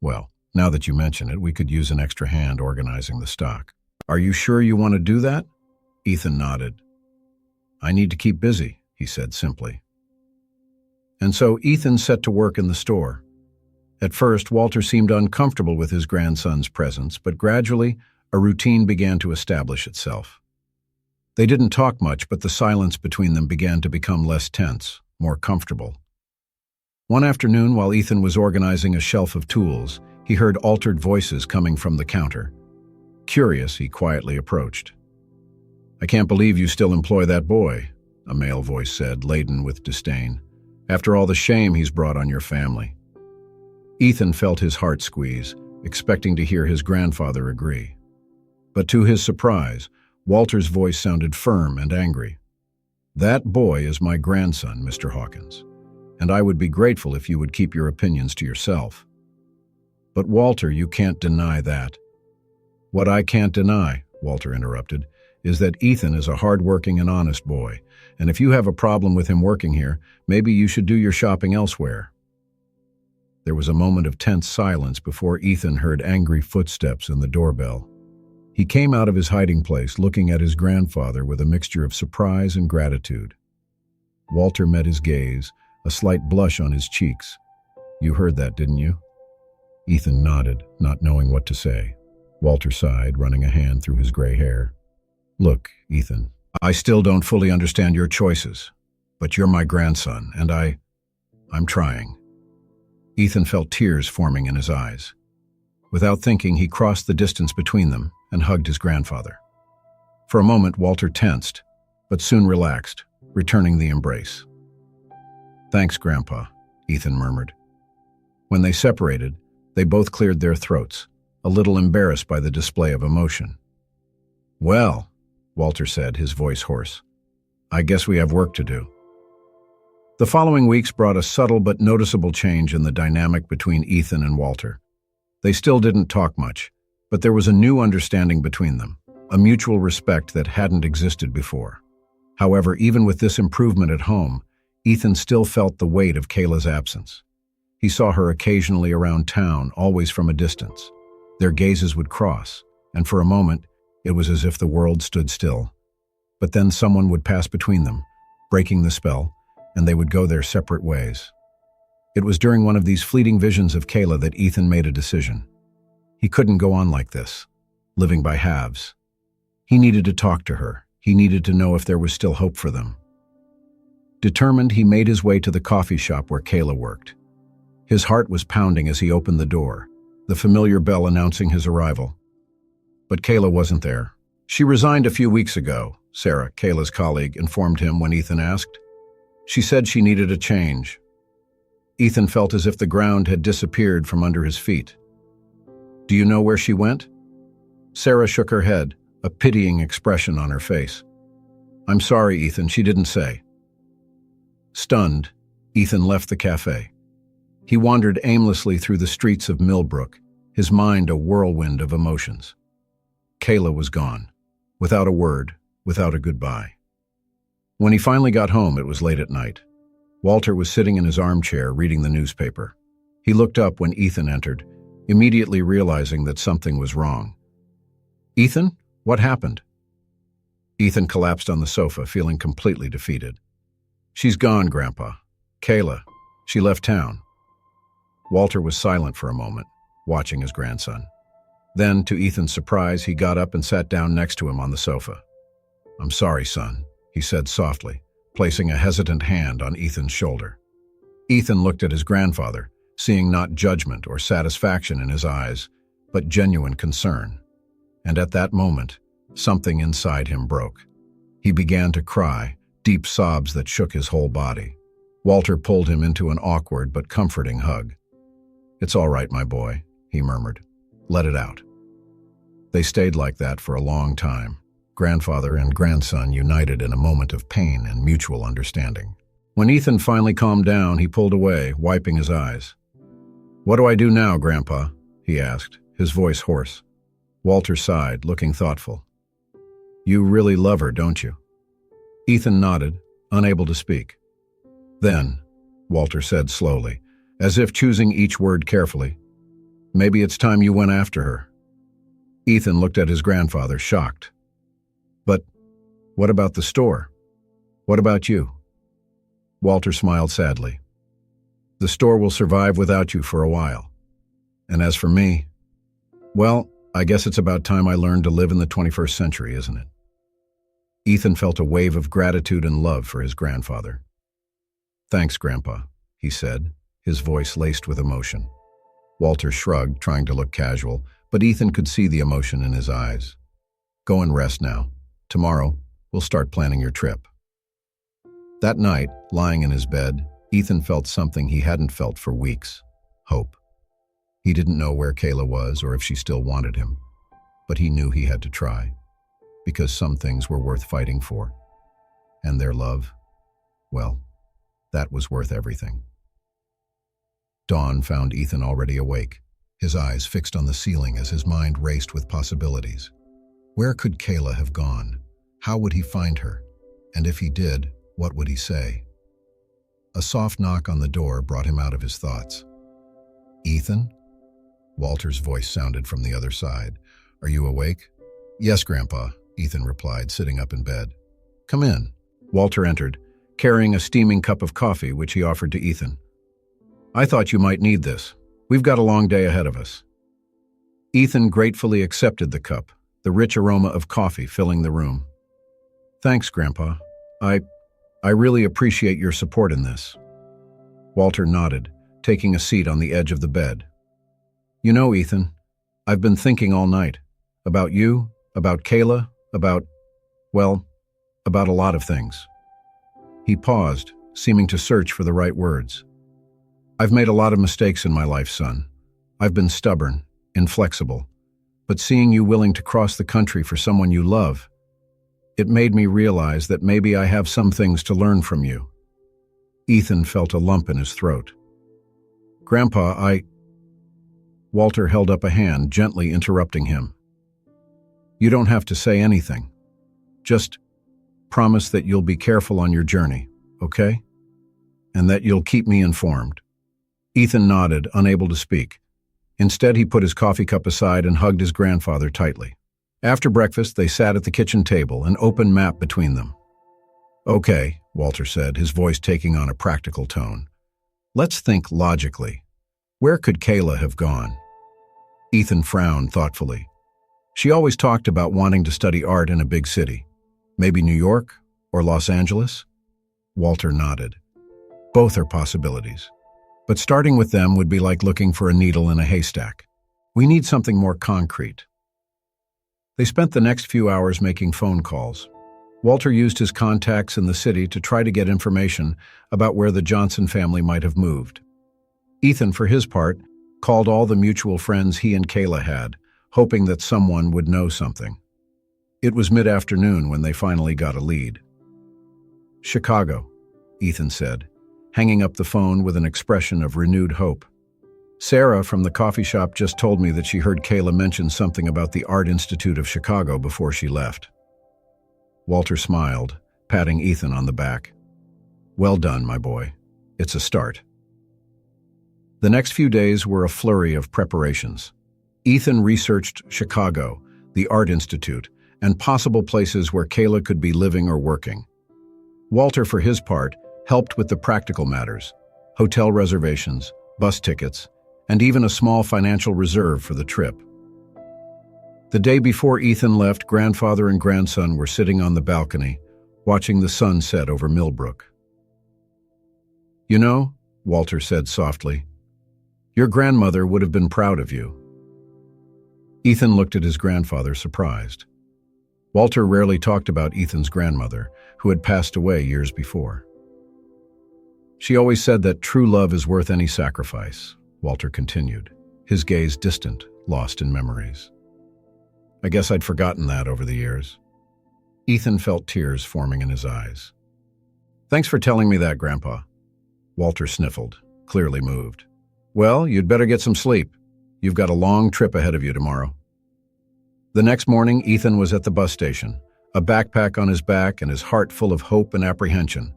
"Well, now that you mention it, we could use an extra hand organizing the stock." "Are you sure you want to do that?" Ethan nodded. "I need to keep busy," he said simply. And so Ethan set to work in the store. At first, Walter seemed uncomfortable with his grandson's presence, but gradually, a routine began to establish itself. They didn't talk much, but the silence between them began to become less tense, more comfortable. One afternoon, while Ethan was organizing a shelf of tools, he heard altered voices coming from the counter. Curious, he quietly approached. "I can't believe you still employ that boy," a male voice said, laden with disdain. "After all the shame he's brought on your family." Ethan felt his heart squeeze, expecting to hear his grandfather agree. But to his surprise, Walter's voice sounded firm and angry. "That boy is my grandson, Mr. Hawkins, and I would be grateful if you would keep your opinions to yourself." "But Walter, you can't deny that." "What I can't deny," Walter interrupted, "is that Ethan is a hard-working and honest boy, and if you have a problem with him working here, maybe you should do your shopping elsewhere." There was a moment of tense silence before Ethan heard angry footsteps in the doorbell. He came out of his hiding place looking at his grandfather with a mixture of surprise and gratitude. Walter met his gaze, a slight blush on his cheeks. "You heard that, didn't you?" Ethan nodded, not knowing what to say. Walter sighed, running a hand through his gray hair. "Look, Ethan, I still don't fully understand your choices, but you're my grandson, and I'm trying." Ethan felt tears forming in his eyes. Without thinking, he crossed the distance between them and hugged his grandfather. For a moment, Walter tensed, but soon relaxed, returning the embrace. "Thanks, Grandpa," Ethan murmured. When they separated, they both cleared their throats, a little embarrassed by the display of emotion. "Well," Walter said, his voice hoarse, "I guess we have work to do." The following weeks brought a subtle but noticeable change in the dynamic between Ethan and Walter. They still didn't talk much, but there was a new understanding between them, a mutual respect that hadn't existed before. However, even with this improvement at home, Ethan still felt the weight of Kayla's absence. He saw her occasionally around town, always from a distance. Their gazes would cross, and for a moment, it was as if the world stood still. But then someone would pass between them, breaking the spell, and they would go their separate ways. It was during one of these fleeting visions of Kayla that Ethan made a decision. He couldn't go on like this, living by halves. He needed to talk to her. He needed to know if there was still hope for them. Determined, he made his way to the coffee shop where Kayla worked. His heart was pounding as he opened the door, the familiar bell announcing his arrival. But Kayla wasn't there. "She resigned a few weeks ago," Sarah, Kayla's colleague, informed him when Ethan asked. She said she needed a change. Ethan felt as if the ground had disappeared from under his feet. Do you know where she went? Sarah shook her head, a pitying expression on her face. I'm sorry, Ethan, she didn't say. Stunned, Ethan left the cafe. He wandered aimlessly through the streets of Millbrook, his mind a whirlwind of emotions. Kayla was gone, without a word, without a goodbye. When he finally got home, it was late at night. Walter was sitting in his armchair reading the newspaper. He looked up when Ethan entered, immediately realizing that something was wrong. Ethan, what happened? Ethan collapsed on the sofa, feeling completely defeated. She's gone, Grandpa. Kayla, she left town. Walter was silent for a moment, watching his grandson. Then, to Ethan's surprise, he got up and sat down next to him on the sofa. I'm sorry, son, he said softly, placing a hesitant hand on Ethan's shoulder. Ethan looked at his grandfather, seeing not judgment or satisfaction in his eyes, but genuine concern. And at that moment, something inside him broke. He began to cry, deep sobs that shook his whole body. Walter pulled him into an awkward but comforting hug. It's all right, my boy, he murmured. Let it out. They stayed like that for a long time, grandfather and grandson united in a moment of pain and mutual understanding. When Ethan finally calmed down, he pulled away, wiping his eyes. What do I do now, Grandpa? He asked, his voice hoarse. Walter sighed, looking thoughtful. You really love her, don't you? Ethan nodded, unable to speak. Then, Walter said slowly, as if choosing each word carefully, maybe it's time you went after her. Ethan looked at his grandfather, shocked. But what about the store? What about you? Walter smiled sadly. The store will survive without you for a while. And as for me, well, I guess it's about time I learned to live in the 21st century, isn't it? Ethan felt a wave of gratitude and love for his grandfather. Thanks, Grandpa, he said, his voice laced with emotion. Walter shrugged, trying to look casual, but Ethan could see the emotion in his eyes. Go and rest now. Tomorrow, we'll start planning your trip. That night, lying in his bed, Ethan felt something he hadn't felt for weeks: hope. He didn't know where Kayla was or if she still wanted him, but he knew he had to try, because some things were worth fighting for. And their love, well, that was worth everything. Dawn found Ethan already awake, his eyes fixed on the ceiling as his mind raced with possibilities. Where could Kayla have gone? How would he find her? And if he did, what would he say? A soft knock on the door brought him out of his thoughts. Ethan? Walter's voice sounded from the other side. Are you awake? Yes, Grandpa, Ethan replied, sitting up in bed. Come in. Walter entered, carrying a steaming cup of coffee, which he offered to Ethan. I thought you might need this. We've got a long day ahead of us. Ethan gratefully accepted the cup, the rich aroma of coffee filling the room. Thanks, Grandpa. I really appreciate your support in this. Walter nodded, taking a seat on the edge of the bed. You know, Ethan, I've been thinking all night. About you, about Kayla, about a lot of things. He paused, seeming to search for the right words. I've made a lot of mistakes in my life, son. I've been stubborn, inflexible. But seeing you willing to cross the country for someone you love, it made me realize that maybe I have some things to learn from you. Ethan felt a lump in his throat. Grandpa, Walter held up a hand, gently interrupting him. You don't have to say anything. Just promise that you'll be careful on your journey, okay? And that you'll keep me informed. Ethan nodded, unable to speak. Instead, he put his coffee cup aside and hugged his grandfather tightly. After breakfast, they sat at the kitchen table, an open map between them. Okay, Walter said, his voice taking on a practical tone. Let's think logically. Where could Kayla have gone? Ethan frowned thoughtfully. She always talked about wanting to study art in a big city. Maybe New York or Los Angeles? Walter nodded. Both are possibilities. But starting with them would be like looking for a needle in a haystack. We need something more concrete. They spent the next few hours making phone calls. Walter used his contacts in the city to try to get information about where the Johnson family might have moved. Ethan, for his part, called all the mutual friends he and Kayla had, hoping that someone would know something. It was mid-afternoon when they finally got a lead. "Chicago," Ethan said, hanging up the phone with an expression of renewed hope. "Sarah from the coffee shop just told me that she heard Kayla mention something about the Art Institute of Chicago before she left." Walter smiled, patting Ethan on the back. "Well done, my boy. It's a start." The next few days were a flurry of preparations. Ethan researched Chicago, the Art Institute, and possible places where Kayla could be living or working. Walter, for his part, helped with the practical matters: hotel reservations, bus tickets, and even a small financial reserve for the trip. The day before Ethan left, grandfather and grandson were sitting on the balcony, watching the sun set over Millbrook. "You know," Walter said softly, "your grandmother would have been proud of you." Ethan looked at his grandfather, surprised. Walter rarely talked about Ethan's grandmother, who had passed away years before. "She always said that true love is worth any sacrifice," Walter continued, his gaze distant, lost in memories. "I guess I'd forgotten that over the years." Ethan felt tears forming in his eyes. "Thanks for telling me that, Grandpa." Walter sniffled, clearly moved. "Well, you'd better get some sleep. You've got a long trip ahead of you tomorrow." The next morning, Ethan was at the bus station, a backpack on his back and his heart full of hope and apprehension.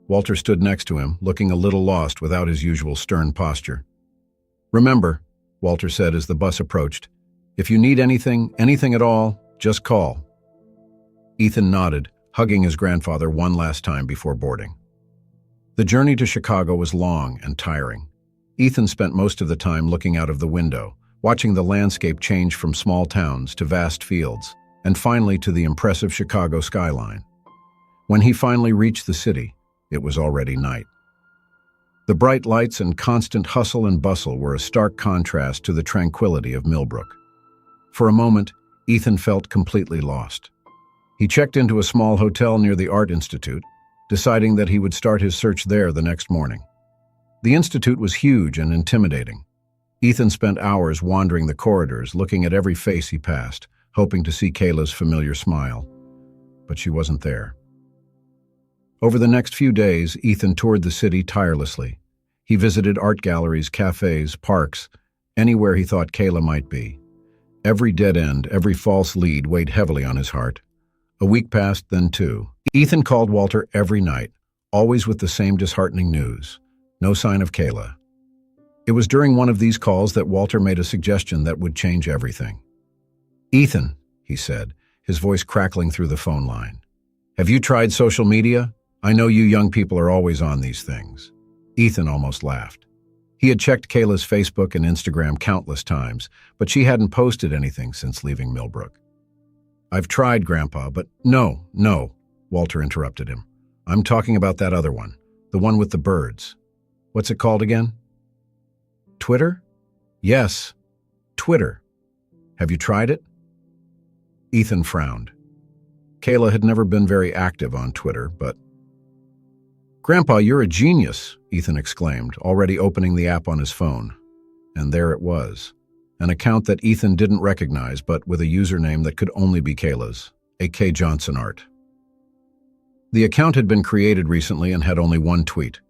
Walter stood next to him, looking a little lost without his usual stern posture. "Remember," Walter said as the bus approached, "if you need anything at all, just call." Ethan nodded, hugging his grandfather one last time before boarding. The journey to Chicago was long and tiring. Ethan spent most of the time looking out of the window, watching the landscape change from small towns to vast fields, and finally to the impressive Chicago skyline. When he finally reached the city, it was already night. The bright lights and constant hustle and bustle were a stark contrast to the tranquility of Millbrook. For a moment, Ethan felt completely lost. He checked into a small hotel near the Art Institute, deciding that he would start his search there the next morning. The institute was huge and intimidating. Ethan spent hours wandering the corridors, looking at every face he passed, hoping to see Kayla's familiar smile. But she wasn't there. Over the next few days, Ethan toured the city tirelessly. He visited art galleries, cafes, parks, anywhere he thought Kayla might be. Every dead end, every false lead weighed heavily on his heart. A week passed, then two. Ethan called Walter every night, always with the same disheartening news: no sign of Kayla. It was during one of these calls that Walter made a suggestion that would change everything. "Ethan," he said, his voice crackling through the phone line, "have you tried social media? I know you young people are always on these things." Ethan almost laughed. He had checked Kayla's Facebook and Instagram countless times, but she hadn't posted anything since leaving Millbrook. "I've tried, Grandpa, but..." No, Walter interrupted him. "I'm talking about that other one, the one with the birds. What's it called again?" "Twitter?" "Yes, Twitter. Have you tried it?" Ethan frowned. Kayla had never been very active on Twitter, but... "Grandpa, you're a genius," Ethan exclaimed, already opening the app on his phone. And there it was, an account that Ethan didn't recognize, but with a username that could only be Kayla's, A.K. Johnson Art. The account had been created recently and had only one tweet: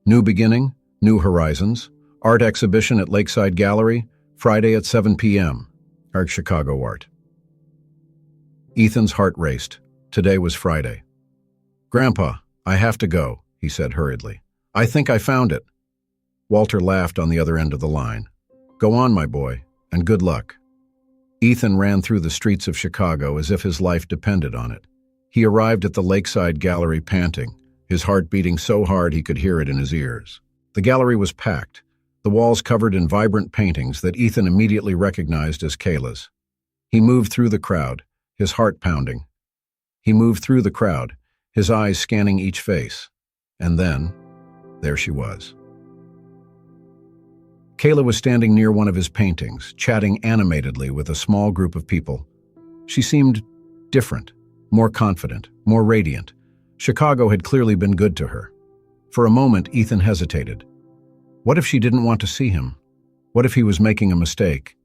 "New beginning, new horizons, art exhibition at Lakeside Gallery, Friday at 7 p.m. Art Chicago Art." Ethan's heart raced. Today was Friday. "Grandpa, I have to go," he said hurriedly. "I think I found it." Walter laughed on the other end of the line. "Go on, my boy, and good luck." Ethan ran through the streets of Chicago as if his life depended on it. He arrived at the Lakeside Gallery panting, his heart beating so hard he could hear it in his ears. The gallery was packed, the walls covered in vibrant paintings that Ethan immediately recognized as Kayla's. He moved through the crowd, his heart pounding. He moved through the crowd, his eyes scanning each face. And then, there she was. Kayla was standing near one of his paintings, chatting animatedly with a small group of people. She seemed different, more confident, more radiant. Chicago had clearly been good to her. For a moment, Ethan hesitated. What if she didn't want to see him? What if he was making a mistake?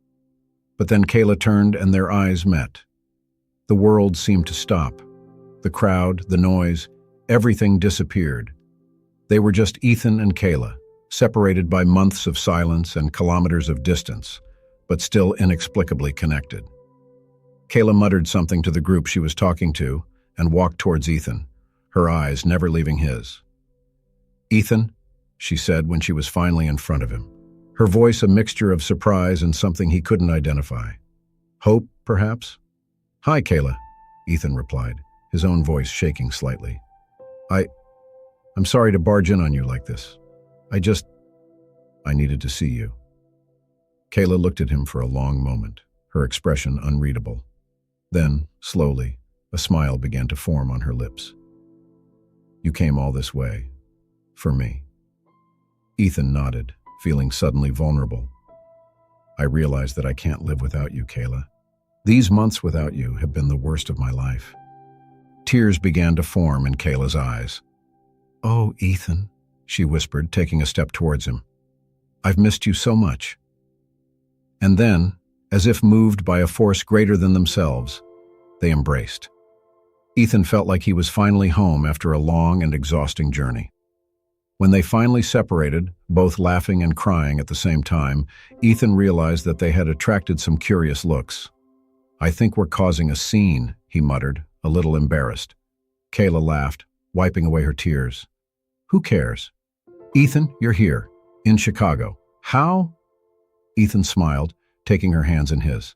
But then Kayla turned and their eyes met. The world seemed to stop. The crowd, the noise, everything disappeared. They were just Ethan and Kayla, separated by months of silence and kilometers of distance, but still inexplicably connected. Kayla muttered something to the group she was talking to and walked towards Ethan, her eyes never leaving his. "Ethan," she said when she was finally in front of him, her voice a mixture of surprise and something he couldn't identify. Hope, perhaps? "Hi, Kayla," Ethan replied, his own voice shaking slightly. I'm sorry to barge in on you like this. I needed to see you." Kayla looked at him for a long moment, her expression unreadable. Then, slowly, a smile began to form on her lips. "You came all this way. For me." Ethan nodded, feeling suddenly vulnerable. "I realize that I can't live without you, Kayla. These months without you have been the worst of my life." Tears began to form in Kayla's eyes. "Oh, Ethan," she whispered, taking a step towards him. "I've missed you so much." And then, as if moved by a force greater than themselves, they embraced. Ethan felt like he was finally home after a long and exhausting journey. When they finally separated, both laughing and crying at the same time, Ethan realized that they had attracted some curious looks. "I think we're causing a scene," he muttered, a little embarrassed. Kayla laughed, wiping away her tears. "Who cares? Ethan, you're here, in Chicago. How?" Ethan smiled, taking her hands in his.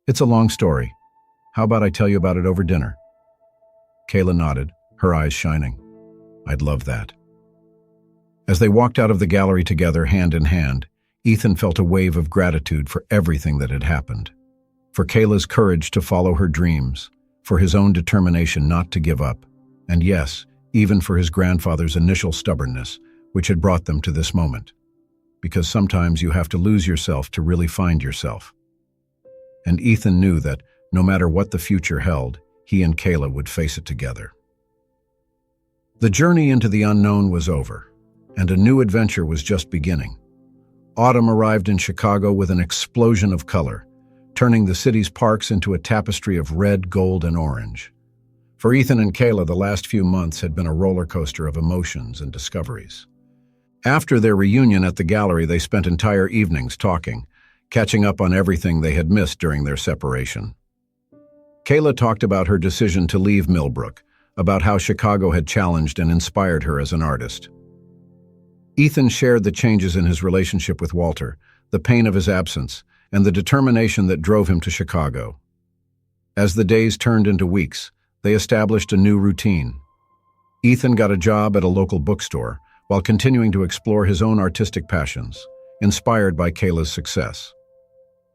"It's a long story. How about I tell you about it over dinner?" Kayla nodded, her eyes shining. "I'd love that." As they walked out of the gallery together, hand in hand, Ethan felt a wave of gratitude for everything that had happened. For Kayla's courage to follow her dreams, for his own determination not to give up, and yes, even for his grandfather's initial stubbornness, which had brought them to this moment. Because sometimes you have to lose yourself to really find yourself. And Ethan knew that, no matter what the future held, he and Kayla would face it together. The journey into the unknown was over, and a new adventure was just beginning. Autumn arrived in Chicago with an explosion of color, turning the city's parks into a tapestry of red, gold, and orange. For Ethan and Kayla, the last few months had been a roller coaster of emotions and discoveries. After their reunion at the gallery, they spent entire evenings talking, catching up on everything they had missed during their separation. Kayla talked about her decision to leave Millbrook, about how Chicago had challenged and inspired her as an artist. Ethan shared the changes in his relationship with Walter, the pain of his absence, and the determination that drove him to Chicago. As the days turned into weeks, they established a new routine. Ethan got a job at a local bookstore while continuing to explore his own artistic passions, inspired by Kayla's success.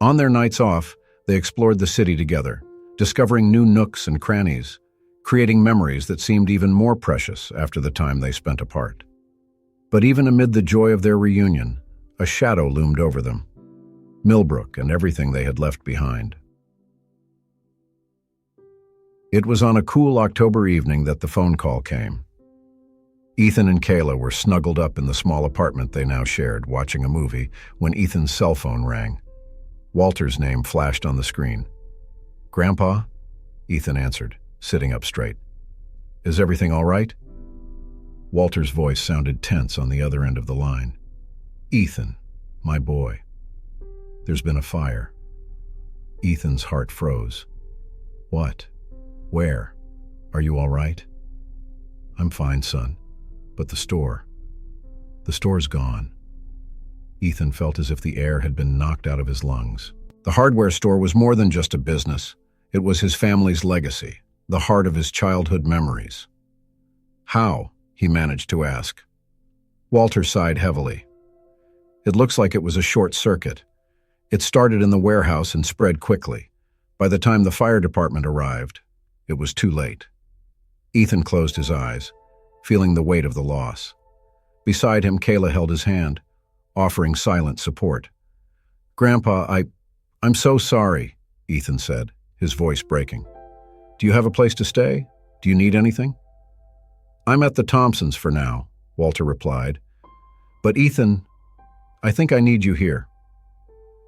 On their nights off, they explored the city together, discovering new nooks and crannies, creating memories that seemed even more precious after the time they spent apart. But even amid the joy of their reunion, a shadow loomed over them. Millbrook and everything they had left behind. It was on a cool October evening that the phone call came. Ethan and Kayla were snuggled up in the small apartment they now shared, watching a movie, when Ethan's cell phone rang. Walter's name flashed on the screen. "Grandpa?" Ethan answered, sitting up straight. "Is everything all right?" Walter's voice sounded tense on the other end of the line. "Ethan, my boy. There's been a fire." Ethan's heart froze. "What? Where? Are you all right?" "I'm fine, son. But the store's gone." Ethan felt as if the air had been knocked out of his lungs. The hardware store was more than just a business. It was his family's legacy, the heart of his childhood memories. "How?" he managed to ask. Walter sighed heavily. "It looks like it was a short circuit. It started in the warehouse and spread quickly. By the time the fire department arrived, it was too late." Ethan closed his eyes, feeling the weight of the loss. Beside him, Kayla held his hand, offering silent support. "Grandpa, I'm so sorry," Ethan said, his voice breaking. Do you have a place to stay? Do you need anything? I'm at the Thompsons for now, Walter replied. But Ethan, I think I need you here.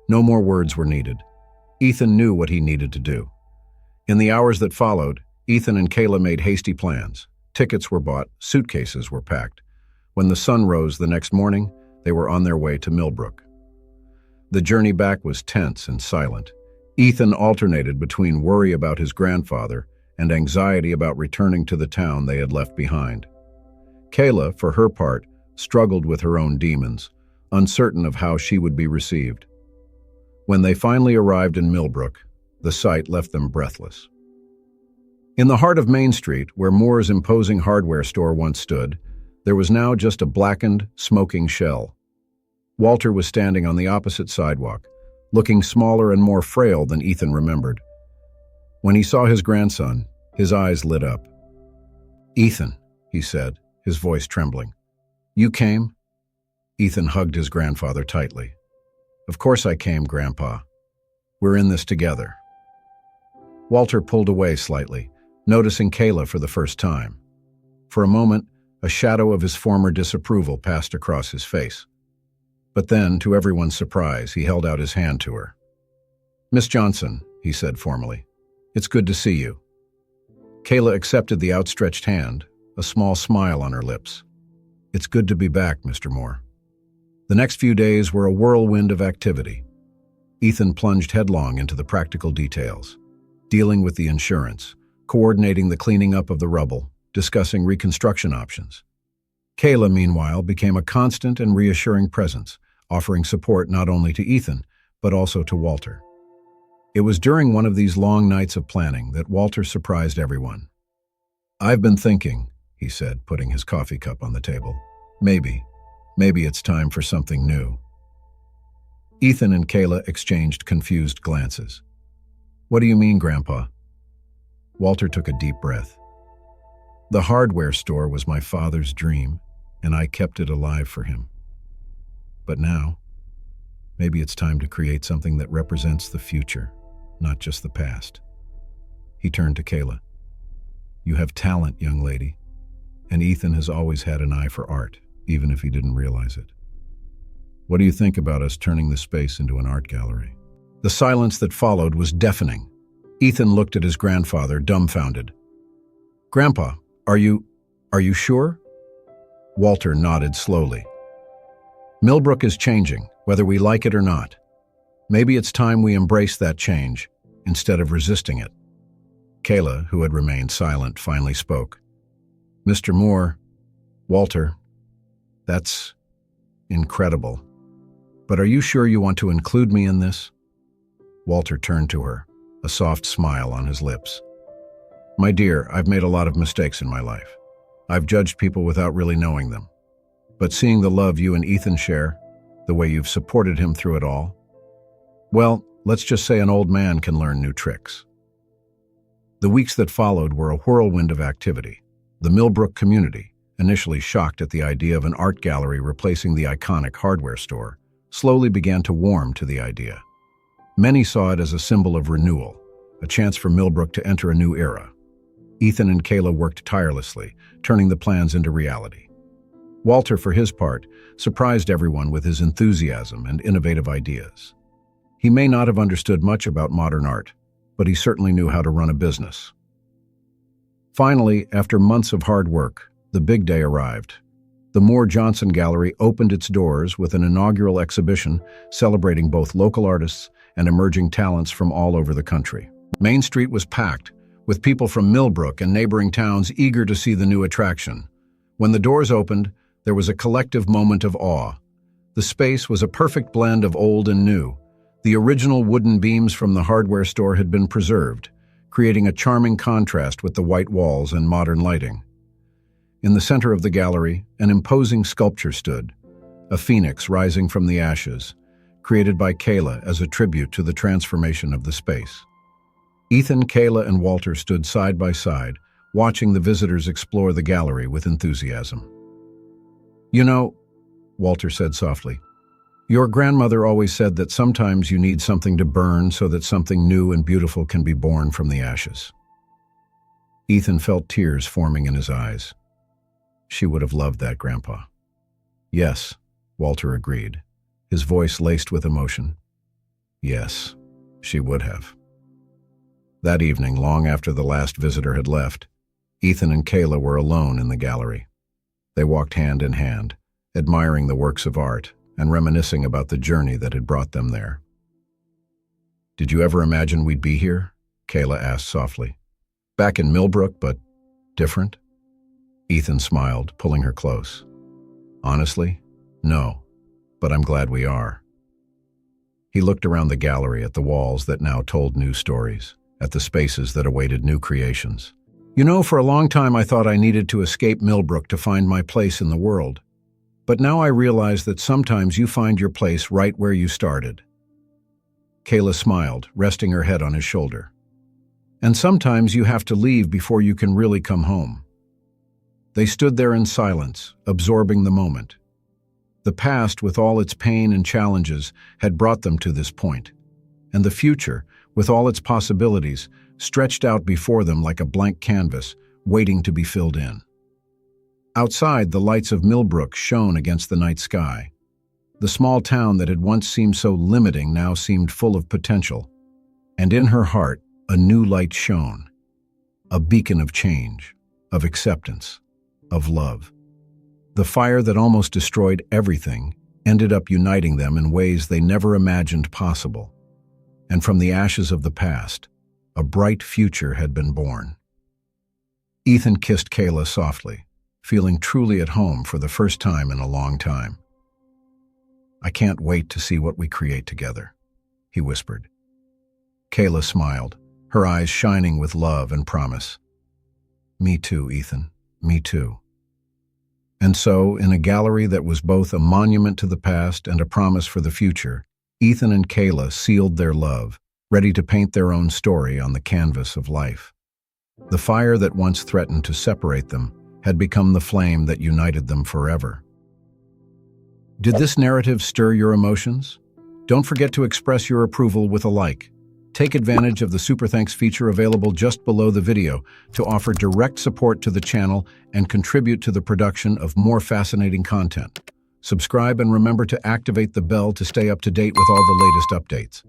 No more words were needed. Ethan knew what he needed to do. In the hours that followed, Ethan and Kayla made hasty plans. Tickets were bought, suitcases were packed. When the sun rose the next morning, they were on their way to Millbrook. The journey back was tense and silent. Ethan alternated between worry about his grandfather and anxiety about returning to the town they had left behind. Kayla, for her part, struggled with her own demons, uncertain of how she would be received. When they finally arrived in Millbrook, the sight left them breathless. In the heart of Main Street, where Moore's imposing hardware store once stood, there was now just a blackened, smoking shell. Walter was standing on the opposite sidewalk, looking smaller and more frail than Ethan remembered. When he saw his grandson, his eyes lit up. "Ethan," he said, his voice trembling. "You came?" Ethan hugged his grandfather tightly. "Of course I came, Grandpa. We're in this together." Walter pulled away slightly, noticing Kayla for the first time. For a moment, a shadow of his former disapproval passed across his face. But then, to everyone's surprise, he held out his hand to her. "Miss Johnson," he said formally, "it's good to see you." Kayla accepted the outstretched hand, a small smile on her lips. "It's good to be back, Mr. Moore." The next few days were a whirlwind of activity. Ethan plunged headlong into the practical details, dealing with the insurance, coordinating the cleaning up of the rubble, discussing reconstruction options. Kayla, meanwhile, became a constant and reassuring presence, offering support not only to Ethan, but also to Walter. It was during one of these long nights of planning that Walter surprised everyone. "I've been thinking," he said, putting his coffee cup on the table. Maybe it's time for something new." Ethan and Kayla exchanged confused glances. "What do you mean, Grandpa?" Walter took a deep breath. "The hardware store was my father's dream, and I kept it alive for him. But now, maybe it's time to create something that represents the future, not just the past." He turned to Kayla. "You have talent, young lady, and Ethan has always had an eye for art, even if he didn't realize it. What do you think about us turning the space into an art gallery?" The silence that followed was deafening. Ethan looked at his grandfather, dumbfounded. "Grandpa, are you sure?" Walter nodded slowly. "Millbrook is changing, whether we like it or not. Maybe it's time we embrace that change, instead of resisting it." Kayla, who had remained silent, finally spoke. "Mr. Moore, Walter, that's incredible. But are you sure you want to include me in this?" Walter turned to her, a soft smile on his lips. "My dear, I've made a lot of mistakes in my life. I've judged people without really knowing them. But seeing the love you and Ethan share, the way you've supported him through it all, well, let's just say an old man can learn new tricks." The weeks that followed were a whirlwind of activity. The Millbrook community, initially shocked at the idea of an art gallery replacing the iconic hardware store, slowly began to warm to the idea. Many saw it as a symbol of renewal, a chance for Millbrook to enter a new era. Ethan and Kayla worked tirelessly, turning the plans into reality. Walter, for his part, surprised everyone with his enthusiasm and innovative ideas. He may not have understood much about modern art, but he certainly knew how to run a business. Finally, after months of hard work, the big day arrived. The Moore Johnson Gallery opened its doors with an inaugural exhibition celebrating both local artists and emerging talents from all over the country. Main Street was packed, with people from Millbrook and neighboring towns eager to see the new attraction. When the doors opened, there was a collective moment of awe. The space was a perfect blend of old and new. The original wooden beams from the hardware store had been preserved, creating a charming contrast with the white walls and modern lighting. In the center of the gallery, an imposing sculpture stood, a phoenix rising from the ashes, created by Kayla as a tribute to the transformation of the space. Ethan, Kayla, and Walter stood side by side, watching the visitors explore the gallery with enthusiasm. "You know," Walter said softly, "your grandmother always said that sometimes you need something to burn so that something new and beautiful can be born from the ashes." Ethan felt tears forming in his eyes. She would have loved that, Grandpa. Yes, Walter agreed, his voice laced with emotion. Yes, she would have. That evening, long after the last visitor had left, Ethan and Kayla were alone in the gallery. They walked hand in hand, admiring the works of art and reminiscing about the journey that had brought them there. "Did you ever imagine we'd be here?" Kayla asked softly. "Back in Millbrook, but different?" Ethan smiled, pulling her close. "Honestly, no, but I'm glad we are." He looked around the gallery at the walls that now told new stories, at the spaces that awaited new creations. "You know, for a long time I thought I needed to escape Millbrook to find my place in the world. But now I realize that sometimes you find your place right where you started." Kayla smiled, resting her head on his shoulder. "And sometimes you have to leave before you can really come home." They stood there in silence, absorbing the moment. The past, with all its pain and challenges, had brought them to this point, and the future, with all its possibilities, stretched out before them like a blank canvas, waiting to be filled in. Outside, the lights of Millbrook shone against the night sky. The small town that had once seemed so limiting now seemed full of potential, and in her heart, a new light shone, a beacon of change, of acceptance, of love. The fire that almost destroyed everything ended up uniting them in ways they never imagined possible. And from the ashes of the past, a bright future had been born. Ethan kissed Kayla softly, feeling truly at home for the first time in a long time. "I can't wait to see what we create together," he whispered. Kayla smiled, her eyes shining with love and promise. "Me too, Ethan, me too." And so, in a gallery that was both a monument to the past and a promise for the future, Ethan and Kayla sealed their love, ready to paint their own story on the canvas of life. The fire that once threatened to separate them had become the flame that united them forever. Did this narrative stir your emotions? Don't forget to express your approval with a like. Take advantage of the Super Thanks feature available just below the video to offer direct support to the channel and contribute to the production of more fascinating content. Subscribe and remember to activate the bell to stay up to date with all the latest updates.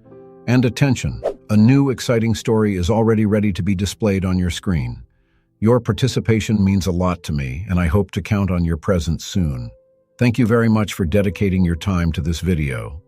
And attention, a new exciting story is already ready to be displayed on your screen. Your participation means a lot to me, and I hope to count on your presence soon. Thank you very much for dedicating your time to this video.